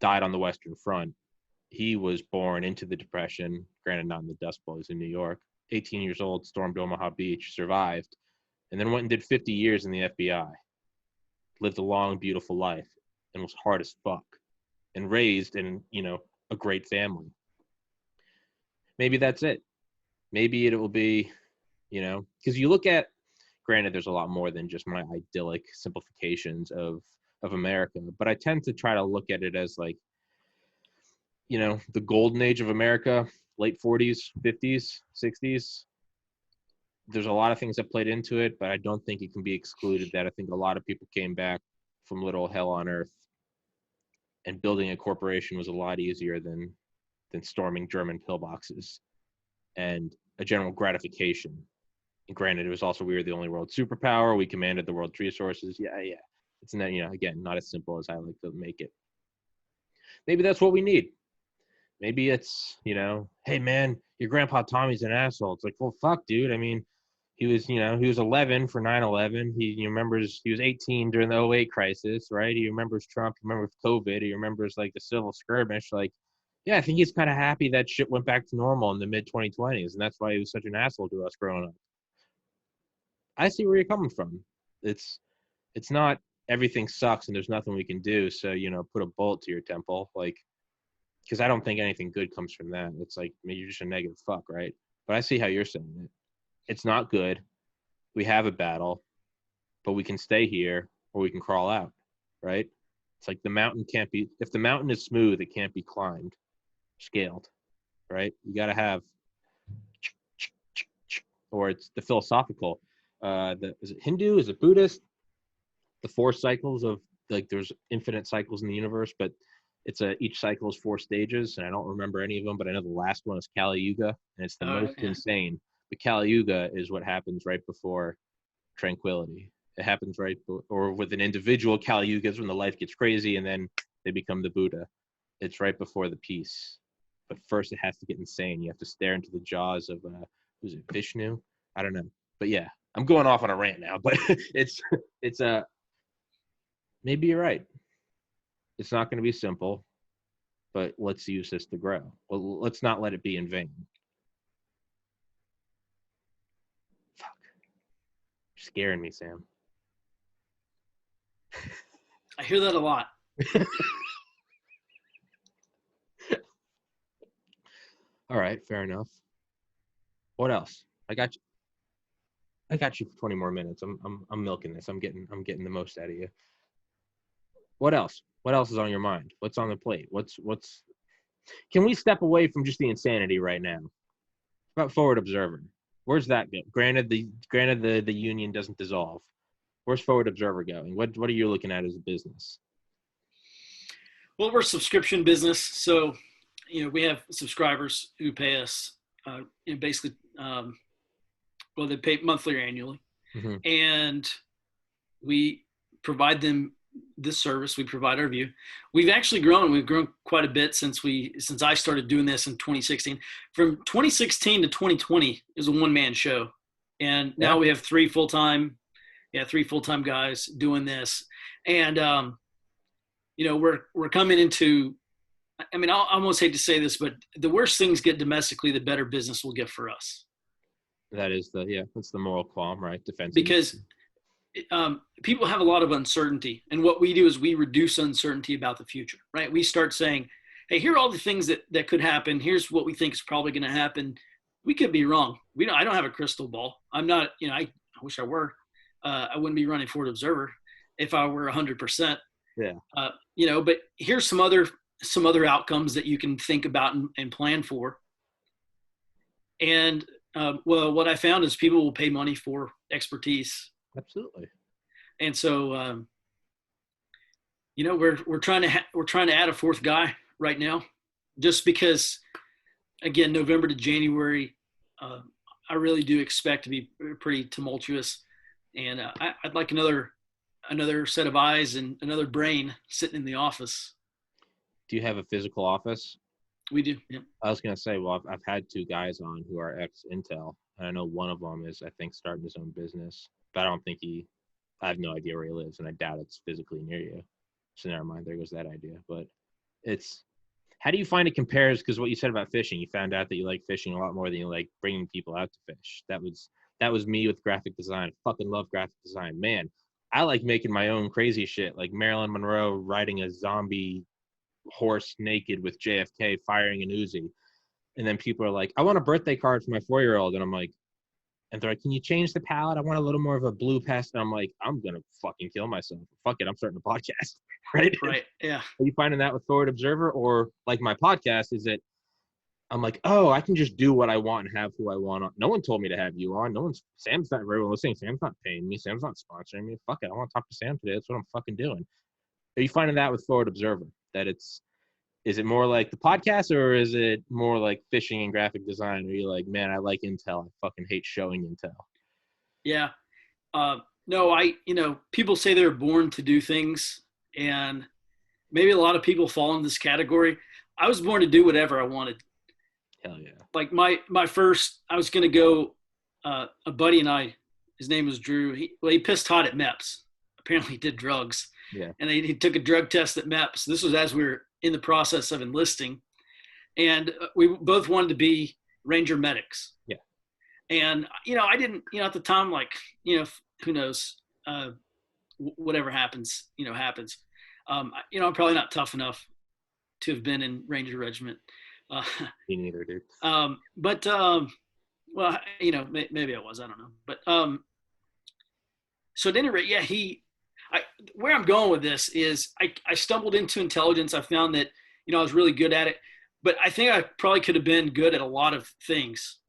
A: died on the Western Front. He was born into the Depression, granted not in the Dust Bowl, he's in New York, 18 years old, stormed Omaha Beach, survived, and then went and did 50 years in the FBI, lived a long, beautiful life, and was hard as fuck, and raised in, a great family. Maybe that's it. Maybe it will be, because you look at, granted, there's a lot more than just my idyllic simplifications of America, but I tend to try to look at it as like, the golden age of America, late 40s, 50s, 60s. There's a lot of things that played into it, but I don't think it can be excluded that I think a lot of people came back from little hell on earth, and building a corporation was a lot easier than storming German pillboxes and a general gratification. And granted, it was also, we were the only world superpower. We commanded the world's resources. Yeah. It's not, again, not as simple as I like to make it. Maybe that's what we need. Maybe it's, hey man, your grandpa Tommy's an asshole. It's like, well, fuck, dude. I mean, he was 11 for 9/11. He remembers, he was 18 during the 2008 crisis, right? He remembers Trump. He remembers COVID. He remembers like the civil skirmish. Like, yeah, I think he's kind of happy that shit went back to normal in the mid-2020s, and that's why he was such an asshole to us growing up. I see where you're coming from. It's not everything sucks and there's nothing we can do, so, put a bullet to your temple, like, because I don't think anything good comes from that. It's like, maybe you're just a negative fuck, right? But I see how you're saying it. It's not good. We have a battle, but we can stay here or we can crawl out, right? It's like the mountain can't be, if the mountain is smooth, it can't be climbed, scaled, right? You got to have, or it's the philosophical, is it Hindu? Is it Buddhist? The 4 cycles of, like, there's infinite cycles in the universe, but it's each cycle is 4 stages, and I don't remember any of them, but I know the last one is Kali Yuga, and it's the most insane. But Kali Yuga is what happens right before tranquility. It happens or with an individual, Kali Yuga is when the life gets crazy, and then they become the Buddha. It's right before the peace. But first, it has to get insane. You have to stare into the jaws of, who's it, Vishnu? I don't know. But yeah, I'm going off on a rant now, but it's maybe you're right. It's not going to be simple, but let's use this to grow. Well, let's not let it be in vain. Fuck. You're scaring me, Sam.
B: I hear that a lot.
A: All right, fair enough. What else? I got you for 20 more minutes. I'm milking this. I'm getting the most out of you. What else? What else is on your mind? What's on the plate? What's Can we step away from just the insanity right now? About Forward Observer. Where's that go? Granted the union doesn't dissolve. Where's Forward Observer going? What are you looking at as a business?
B: Well, we're a subscription business, so we have subscribers who pay us basically they pay monthly or annually. Mm-hmm. And we provide them this service. We provide our view. We've actually grown. We've grown quite a bit since I started doing this in 2016. From 2016 to 2020 it was a one-man show, and now we have 3 full-time guys doing this. And we're coming into, I mean, I almost hate to say this, but the worse things get domestically, the better business will get for us.
A: That is that's the moral qualm, right? Defense.
B: Because people have a lot of uncertainty, and what we do is we reduce uncertainty about the future, right? We start saying, hey, here are all the things that could happen. Here's what we think is probably going to happen. We could be wrong. I don't have a crystal ball. I'm not, I wish I were. I wouldn't be running Forward Observer if I were 100%.
A: Yeah.
B: But here's some other outcomes that you can think about and plan for. And what I found is people will pay money for expertise.
A: Absolutely.
B: And so, we're trying to add a fourth guy right now, just because, again, November to January, I really do expect to be pretty tumultuous, and I'd like another set of eyes and another brain sitting in the office.
A: Do you have a physical office?
B: We do. Yeah.
A: I was going to say, well, I've had 2 guys on who are ex-Intel, and I know one of them is, I think, starting his own business, but I don't think I have no idea where he lives, and I doubt it's physically near you. So never mind, there goes that idea. But how do you find it compares? Because what you said about fishing, you found out that you like fishing a lot more than you like bringing people out to fish. That was me with graphic design. I fucking love graphic design. Man, I like making my own crazy shit, like Marilyn Monroe riding a zombie horse naked with JFK firing an Uzi. And then people are like, I want a birthday card for my 4-year-old. And I'm like, and they're like, can you change the palette? I want a little more of a blue pastel. And I'm like, I'm going to fucking kill myself. Fuck it. I'm starting a podcast. Right?
B: Right. Yeah.
A: Are you finding that with Forward Observer? Or like my podcast, is it, I'm like, oh, I can just do what I want and have who I want on. No one told me to have you on. Sam's not very well listening. Sam's not paying me. Sam's not sponsoring me. Fuck it. I want to talk to Sam today. That's what I'm fucking doing. Are you finding that with Forward Observer? That is it more like the podcast, or is it more like fishing and graphic design? Are you like, man, I like Intel. I fucking hate showing Intel.
B: Yeah. No, people say they're born to do things, and maybe a lot of people fall in this category. I was born to do whatever I wanted.
A: Hell yeah.
B: Like my first, I was going to go, a buddy and I, his name was Drew. He pissed hot at MEPS. Apparently he did drugs.
A: Yeah.
B: And he took a drug test at MEPS. This was as we were in the process of enlisting. And we both wanted to be Ranger medics.
A: Yeah.
B: And, I didn't, at the time, like, who knows, whatever happens, happens. I'm probably not tough enough to have been in Ranger Regiment.
A: Me neither, dude.
B: But well, maybe I was, I don't know. But so at any rate, yeah, where I'm going with this is I stumbled into intelligence. I found that, I was really good at it, but I think I probably could have been good at a lot of things,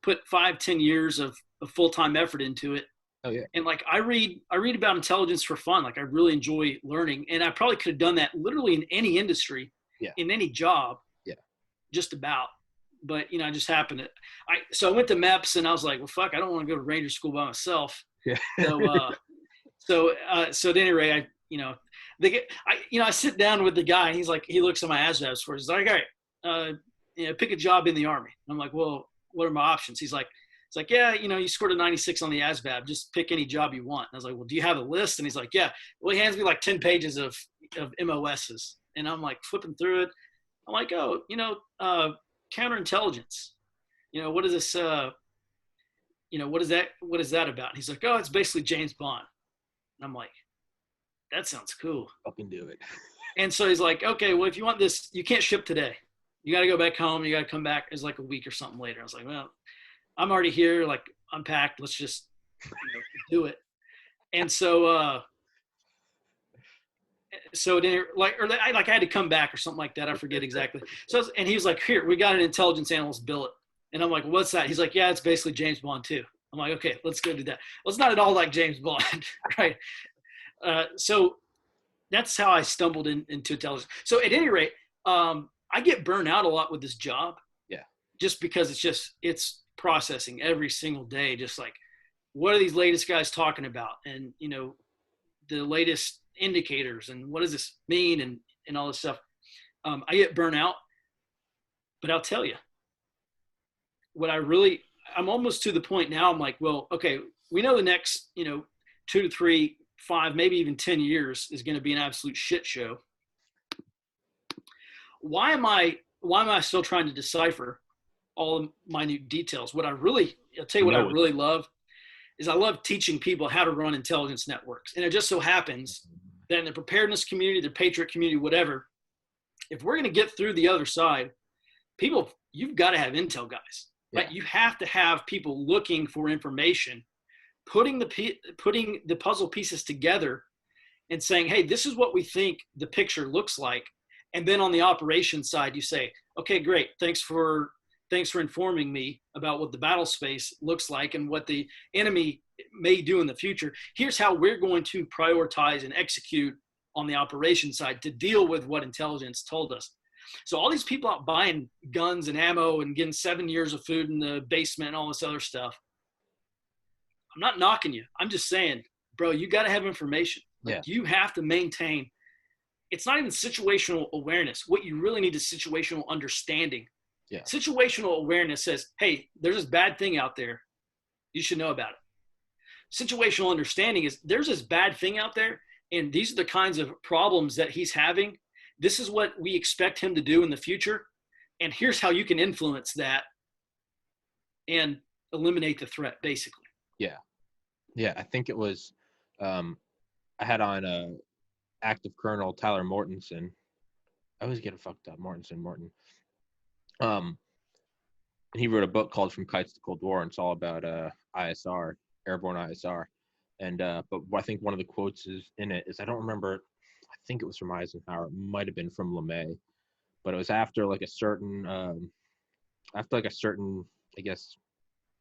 B: put 5-10 years of full-time effort into it.
A: Oh yeah.
B: And like, I read about intelligence for fun. Like, I really enjoy learning, and I probably could have done that literally in any industry, in any job. Yeah. Just about. But, I just happened to, so I went to MEPS, and I was like, well, fuck, I don't want to go to Ranger school by myself.
A: Yeah.
B: So at any rate, I sit down with the guy, and he's like, he looks at my ASVAB scores. He's like, all right, pick a job in the Army. I'm like, well, what are my options? He's like, yeah, you scored a 96 on the ASVAB. Just pick any job you want. And I was like, well, do you have a list? And he's like, yeah. Well, he hands me like 10 pages of MOSs. And I'm like flipping through it. I'm like, oh, counterintelligence. What is this? What is that about? And he's like, oh, it's basically James Bond. And I'm like, that sounds cool.
A: Fucking do it.
B: And so he's like, okay, well, if you want this, you can't ship today. You got to go back home. You got to come back. It's like a week or something later. I was like, well, I'm already here. Like, I'm packed. Let's just do it. And so, then I had to come back or something like that. I forget exactly. So, and he was like, here, we got an intelligence analyst billet. And I'm like, what's that? He's like, yeah, it's basically James Bond too. I'm like, okay, let's go do that. Well, it's not at all like James Bond, right? So that's how I stumbled into intelligence. So at any rate, I get burned out a lot with this job.
A: Yeah.
B: Just because it's processing every single day. Just like, what are these latest guys talking about? And, the latest indicators, and what does this mean? And all this stuff. I get burnt out, but I'll tell you, I'm almost to the point now. I'm like, well, okay, we know the next, 2 to 3, 5, maybe even 10 years is going to be an absolute shit show. Why am I still trying to decipher all of minute details? I'll tell you what I really love is I love teaching people how to run intelligence networks. And it just so happens that in the preparedness community, the patriot community, whatever, if we're going to get through the other side, people, you've got to have intel guys, right? Yeah. You have to have people looking for information, putting the puzzle pieces together and saying, hey, this is what we think the picture looks like. And then on the operations side, you say, okay, great. Thanks for informing me about what the battle space looks like and what the enemy may do in the future. Here's how we're going to prioritize and execute on the operations side to deal with what intelligence told us. So all these people out buying guns and ammo and getting 7 years of food in the basement and all this other stuff, I'm not knocking you. I'm just saying, bro, you got to have information. Like, you have to maintain. It's not even situational awareness. What you really need is situational understanding. Yeah. Situational awareness says, hey, there's this bad thing out there. You should know about it. Situational understanding is there's this bad thing out there, and these are the kinds of problems that he's having. This is what we expect him to do in the future, and here's how you can influence that and eliminate the threat, basically.
A: Yeah. Yeah, I think it was I had on active Colonel Tyler Mortensen. I always get it fucked up. Morton. And he wrote a book called From Kites to Cold War, and it's all about ISR, airborne ISR. And but I think one of the quotes is in it is, I don't remember, I think it was from Eisenhower, it might have been from LeMay, but it was after like a certain I guess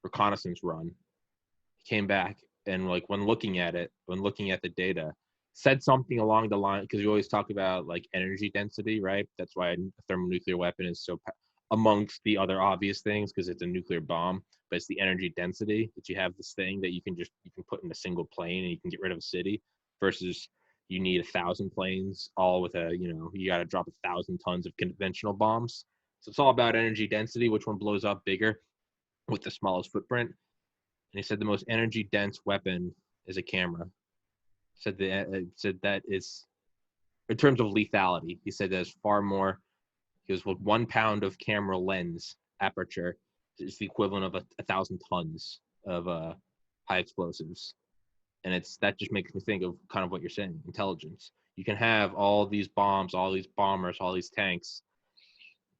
A: reconnaissance run. He came back and, like, when looking at the data, said something along the line, because we always talk about like energy density, right? That's why a thermonuclear weapon is so amongst the other obvious things, because it's a nuclear bomb, but it's the energy density that you have this thing that you can put in a single plane and you can get rid of a city, versus you need 1,000 planes all with you got to drop 1,000 tons of conventional bombs. So it's all about energy density, which one blows up bigger with the smallest footprint. And he said the most energy dense weapon is a camera. Said that is, in terms of lethality, he said there's far more. He goes, well, 1 pound of camera lens aperture is the equivalent of 1,000 tons of high explosives. And that just makes me think of kind of what you're saying, intelligence. You can have all these bombs, all these bombers, all these tanks.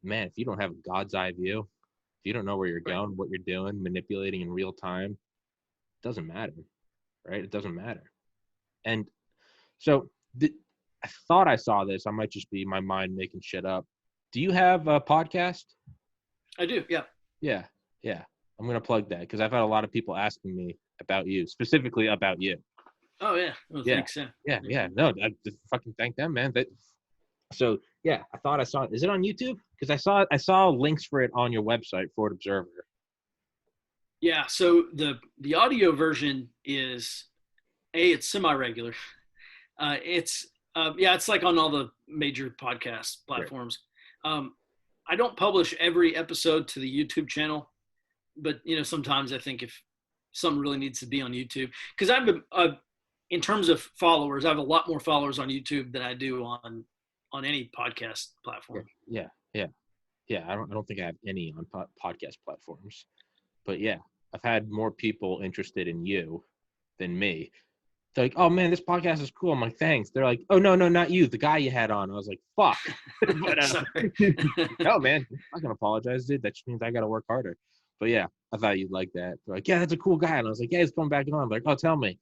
A: Man, if you don't have a God's eye view, if you don't know where you're going, what you're doing, manipulating in real time, it doesn't matter, right? It doesn't matter. And so I thought I saw this. I might just be my mind making shit up. Do you have a podcast?
B: I do, yeah.
A: Yeah. I'm going to plug that because I've had a lot of people asking me about you, specifically about you.
B: Oh, yeah. Well,
A: yeah.
B: Thanks,
A: yeah. No, I just fucking thank them, man. So, yeah, I thought I saw it. Is it on YouTube? Because I saw links for it on your website, Forward Observer.
B: Yeah, so the audio version is, it's semi-regular. It's like on all the major podcast platforms. Right. I don't publish every episode to the YouTube channel, but sometimes I think if something really needs to be on YouTube, because I've in terms of followers, I have a lot more followers on YouTube than I do on any podcast platform.
A: Yeah. I don't think I have any on podcast platforms, but yeah, I've had more people interested in you than me. They're like, oh man, this podcast is cool. I'm like, thanks. They're like, oh no, not you, the guy you had on. I was like, fuck. But, no, man, I'm not gonna apologize, dude. That just means I gotta work harder. But yeah, I thought you'd like that. They're like, yeah, that's a cool guy. And I was like, yeah, he's coming back on. They're like, oh, tell me.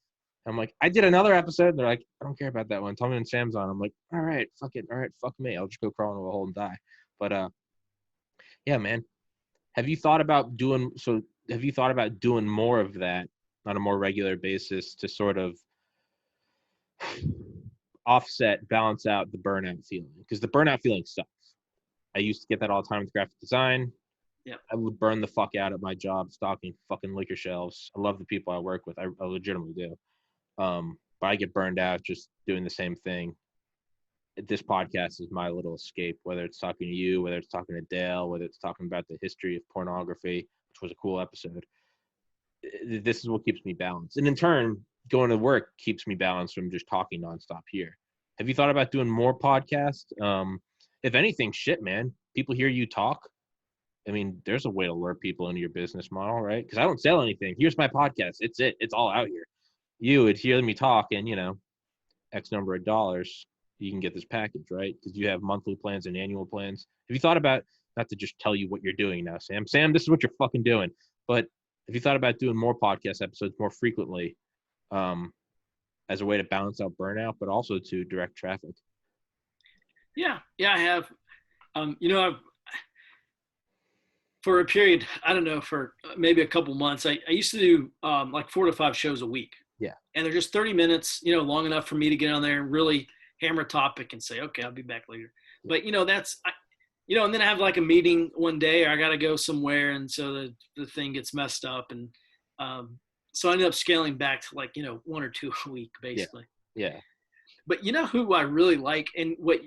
A: I'm like, I did another episode. They're like, I don't care about that one. Tell me when Sam's on. I'm like, all right, fuck it. All right, fuck me. I'll just go crawl into a hole and die. But yeah, man. Have you thought about doing more of that on a more regular basis to sort of balance out the burnout feeling? Because the burnout feeling sucks. I used to get that all the time with graphic design.
B: Yeah,
A: I would burn the fuck out at my job stocking fucking liquor shelves. I love the people I work with. I legitimately do. But I get burned out just doing the same thing. This podcast is my little escape, whether it's talking to you, whether it's talking to Dale, whether it's talking about the history of pornography, which was a cool episode. This is what keeps me balanced. And in turn, going to work keeps me balanced from just talking nonstop here. Have you thought about doing more podcasts? If anything, shit, man, people hear you talk I mean, there's a way to lure people into your business model, right? Because I don't sell anything. Here's my podcast. It's it. It's all out here. You would hear me talk, and X number of dollars, you can get this package, right? Because you have monthly plans and annual plans. Have you thought about, not to just tell you what you're doing now, Sam? Sam, this is what you're fucking doing. But have you thought about doing more podcast episodes more frequently, as a way to balance out burnout, but also to direct traffic?
B: Yeah, I have. I've for a period, I don't know, for maybe a couple months, I used to do like 4 to 5 shows a week.
A: Yeah.
B: And they're just 30 minutes, long enough for me to get on there and really hammer a topic and say, okay, I'll be back later. Yeah. But, and then I have like a meeting one day, or I got to go somewhere. And so the thing gets messed up. And so I ended up scaling back to like, 1 or 2 a week, basically.
A: Yeah.
B: But who I really like, and what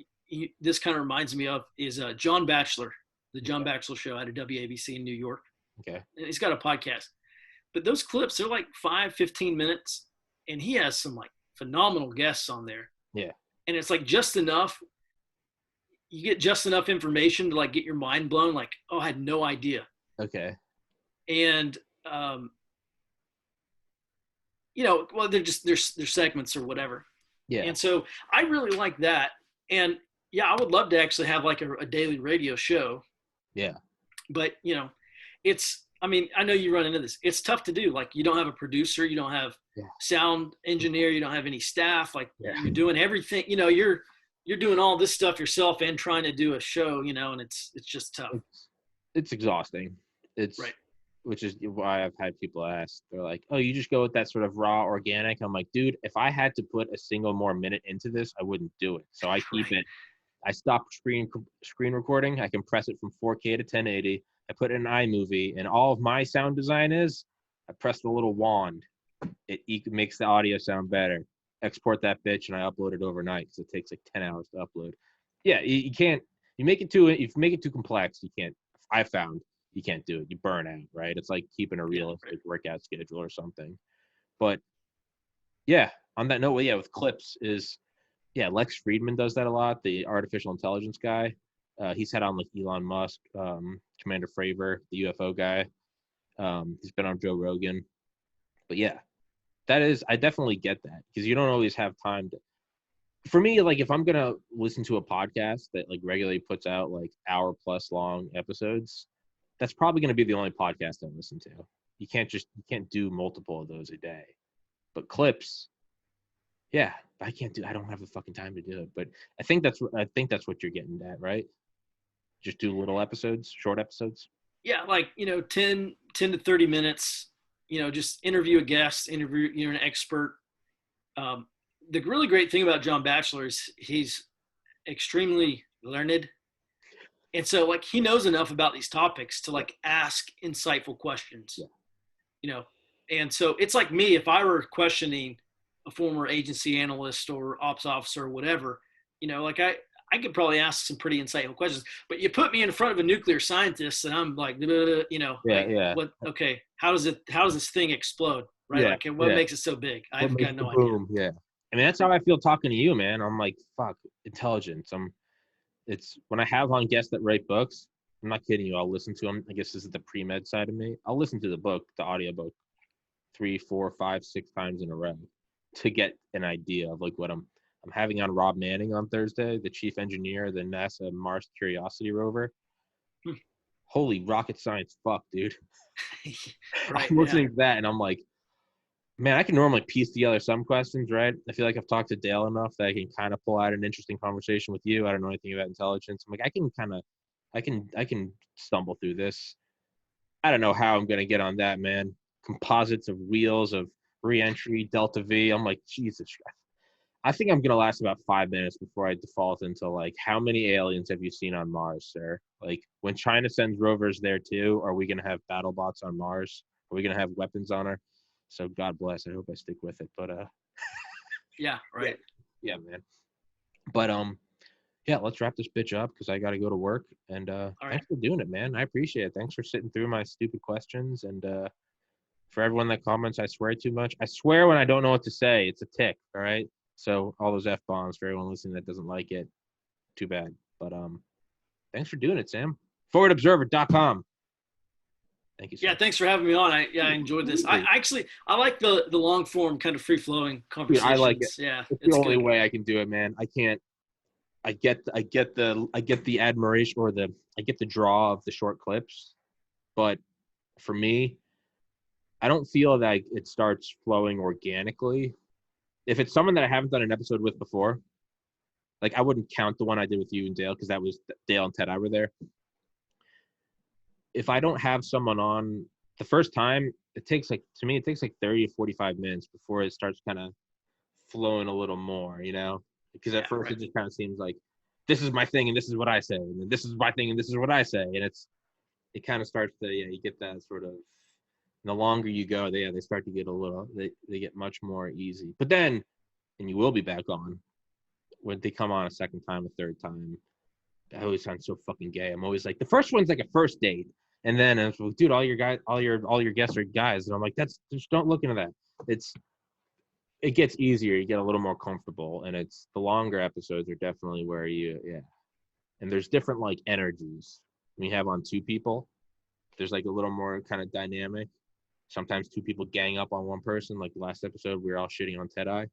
B: this kind of reminds me of, is John Batchelor, the John Batchelor Show out of WABC in New York.
A: Okay.
B: And he's got a podcast. But those clips, they're like 5-15 minutes, and he has some like phenomenal guests on there.
A: Yeah.
B: And it's like just enough. You get just enough information to like get your mind blown. Like, oh, I had no idea.
A: Okay.
B: And well, they're segments or whatever.
A: Yeah.
B: And so I really like that. And yeah, I would love to actually have like a daily radio show.
A: Yeah.
B: But I know you run into this. It's tough to do. Like, you don't have a producer, you don't have sound engineer, you don't have any staff. Like, you're doing everything. You're doing all this stuff yourself and trying to do a show. And it's just tough.
A: It's exhausting. It's right. Which is why I've had people ask. They're like, "Oh, you just go with that sort of raw, organic." I'm like, dude, if I had to put a single more minute into this, I wouldn't do it. So I keep it. I stop screen recording. I compress it from 4K to 1080. I put it in iMovie, and all of my sound design is, I press the little wand. It makes the audio sound better. Export that bitch, and I upload it overnight because it takes like 10 hours to upload. Yeah, you can't. If you make it too complex, you can't. I found you can't do it. You burn out, right? It's like keeping a realistic workout schedule or something. But yeah, on that note, with clips is. Yeah, Lex Friedman does that a lot, the artificial intelligence guy. He's had on like Elon Musk, Commander Fravor, the UFO guy. He's been on Joe Rogan. But yeah, I definitely get that, because you don't always have time to. For me, like, if I'm going to listen to a podcast that like regularly puts out like hour-plus long episodes, that's probably going to be the only podcast I listen to. You can't do multiple of those a day. But clips, yeah, I don't have the fucking time to do it. But I think that's what you're getting at, right? Just do little episodes, short episodes. Yeah,
B: like 10 to 30 minutes. Just interview a guest, interview an expert. The really great thing about John Batchelor is he's extremely learned, and so like he knows enough about these topics to like ask insightful questions. Yeah. And so it's like me, if I were questioning a former agency analyst or ops officer or whatever, like I could probably ask some pretty insightful questions, but you put me in front of a nuclear scientist and I'm like, what, okay, how does this thing explode? Right. Yeah, like, what makes it so big? I've got no idea.
A: Yeah. I mean, that's how I feel talking to you, man. I'm like, fuck, intelligence. It's when I have on guests that write books, I'm not kidding you. I'll listen to them. I guess this is the pre-med side of me. I'll listen to the audiobook 3, 4, 5, 6 times in a row to get an idea of like what I'm having on Rob Manning on Thursday, the chief engineer of the NASA Mars Curiosity rover. Holy rocket science fuck, dude. Right, I'm listening to that and I'm like, man, I can normally piece together some questions, right? I feel like I've talked to Dale enough that I can kind of pull out an interesting conversation with you. I don't know anything about intelligence. I'm like, I can stumble through this. I don't know how I'm going to get on that, man. Composites of wheels of re-entry, Delta V. I'm like, Jesus. I think I'm going to last about 5 minutes before I default into like, how many aliens have you seen on Mars, sir? Like, when China sends rovers there too, are we going to have battle bots on Mars? Are we going to have weapons on her? So God bless. I hope I stick with it. But
B: yeah, right.
A: Yeah, man. But yeah, let's wrap this bitch up because I got to go to work. And thanks for doing it, man. I appreciate it. Thanks for sitting through my stupid questions. And for everyone that comments, I swear too much. I swear when I don't know what to say. It's a tick. All right. So all those F-bombs for everyone listening that doesn't like it, too bad. But thanks for doing it, Sam. ForwardObserver.com. Thank you, sir.
B: Yeah, thanks for having me on. I enjoyed this. I like the long form kind of free flowing conversations.
A: Dude, I like it.
B: Yeah,
A: it's the only way I can do it, man. I can't. I get the admiration or I get the draw of the short clips, but for me, I don't feel that it starts flowing organically. If it's someone that I haven't done an episode with before, like I wouldn't count the one I did with you and Dale because that was Dale and Ted I were there. If I don't have someone on the first time, it takes like 30 to 45 minutes before it starts kind of flowing a little more, you know? Because at first it just kind of seems like this is my thing and this is what I say, and then this is my thing and this is what I say, and it kind of starts to you get that sort of. The longer you go, they start to get they get much more easy. But then, and you will be back on when they come on a second time, a third time. That always sounds so fucking gay. I'm always like, the first one's like a first date, and then it's like, dude, all your guests are guys, and I'm like, just don't look into that. It gets easier. You get a little more comfortable, and it's the longer episodes are definitely where and there's different like energies. When you have on two people, there's like a little more kind of dynamic. Sometimes two people gang up on one person. Like the last episode, we were all shitting on Ted-Eye.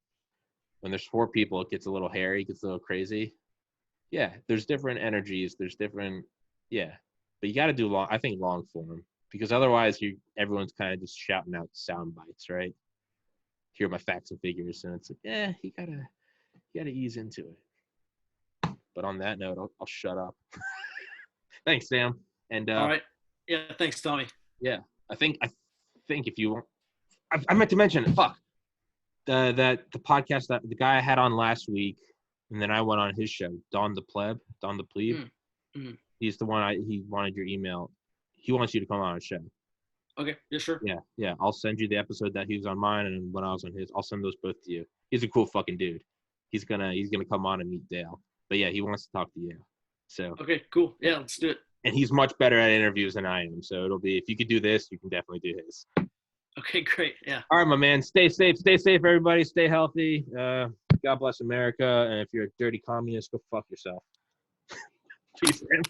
A: When there's four people, it gets a little hairy, it gets a little crazy. Yeah, there's different energies. There's different, but you got to do long form, because otherwise everyone's kind of just shouting out sound bites, right? Here are my facts and figures, and it's like, you gotta ease into it. But on that note, I'll shut up. Thanks, Sam. And
B: all right, thanks, Tommy.
A: Yeah, I think if you want, I meant to mention it. Fuck. The podcast that the guy I had on last week, and then I went on his show, Don the Plebe. Mm-hmm. He's the one he wanted your email. He wants you to come on his show.
B: Okay, yeah, sure.
A: Yeah. I'll send you the episode that he was on mine and when I was on his. I'll send those both to you. He's a cool fucking dude. He's gonna come on and meet Dale. But yeah, he wants to talk to you. So.
B: Okay, cool. Yeah, let's do it.
A: And he's much better at interviews than I am. So it'll be, if you could do this, you can definitely do his.
B: Okay, great. Yeah.
A: All right, my man. Stay safe, everybody. Stay healthy. God bless America. And if you're a dirty communist, go fuck yourself. Peace, man.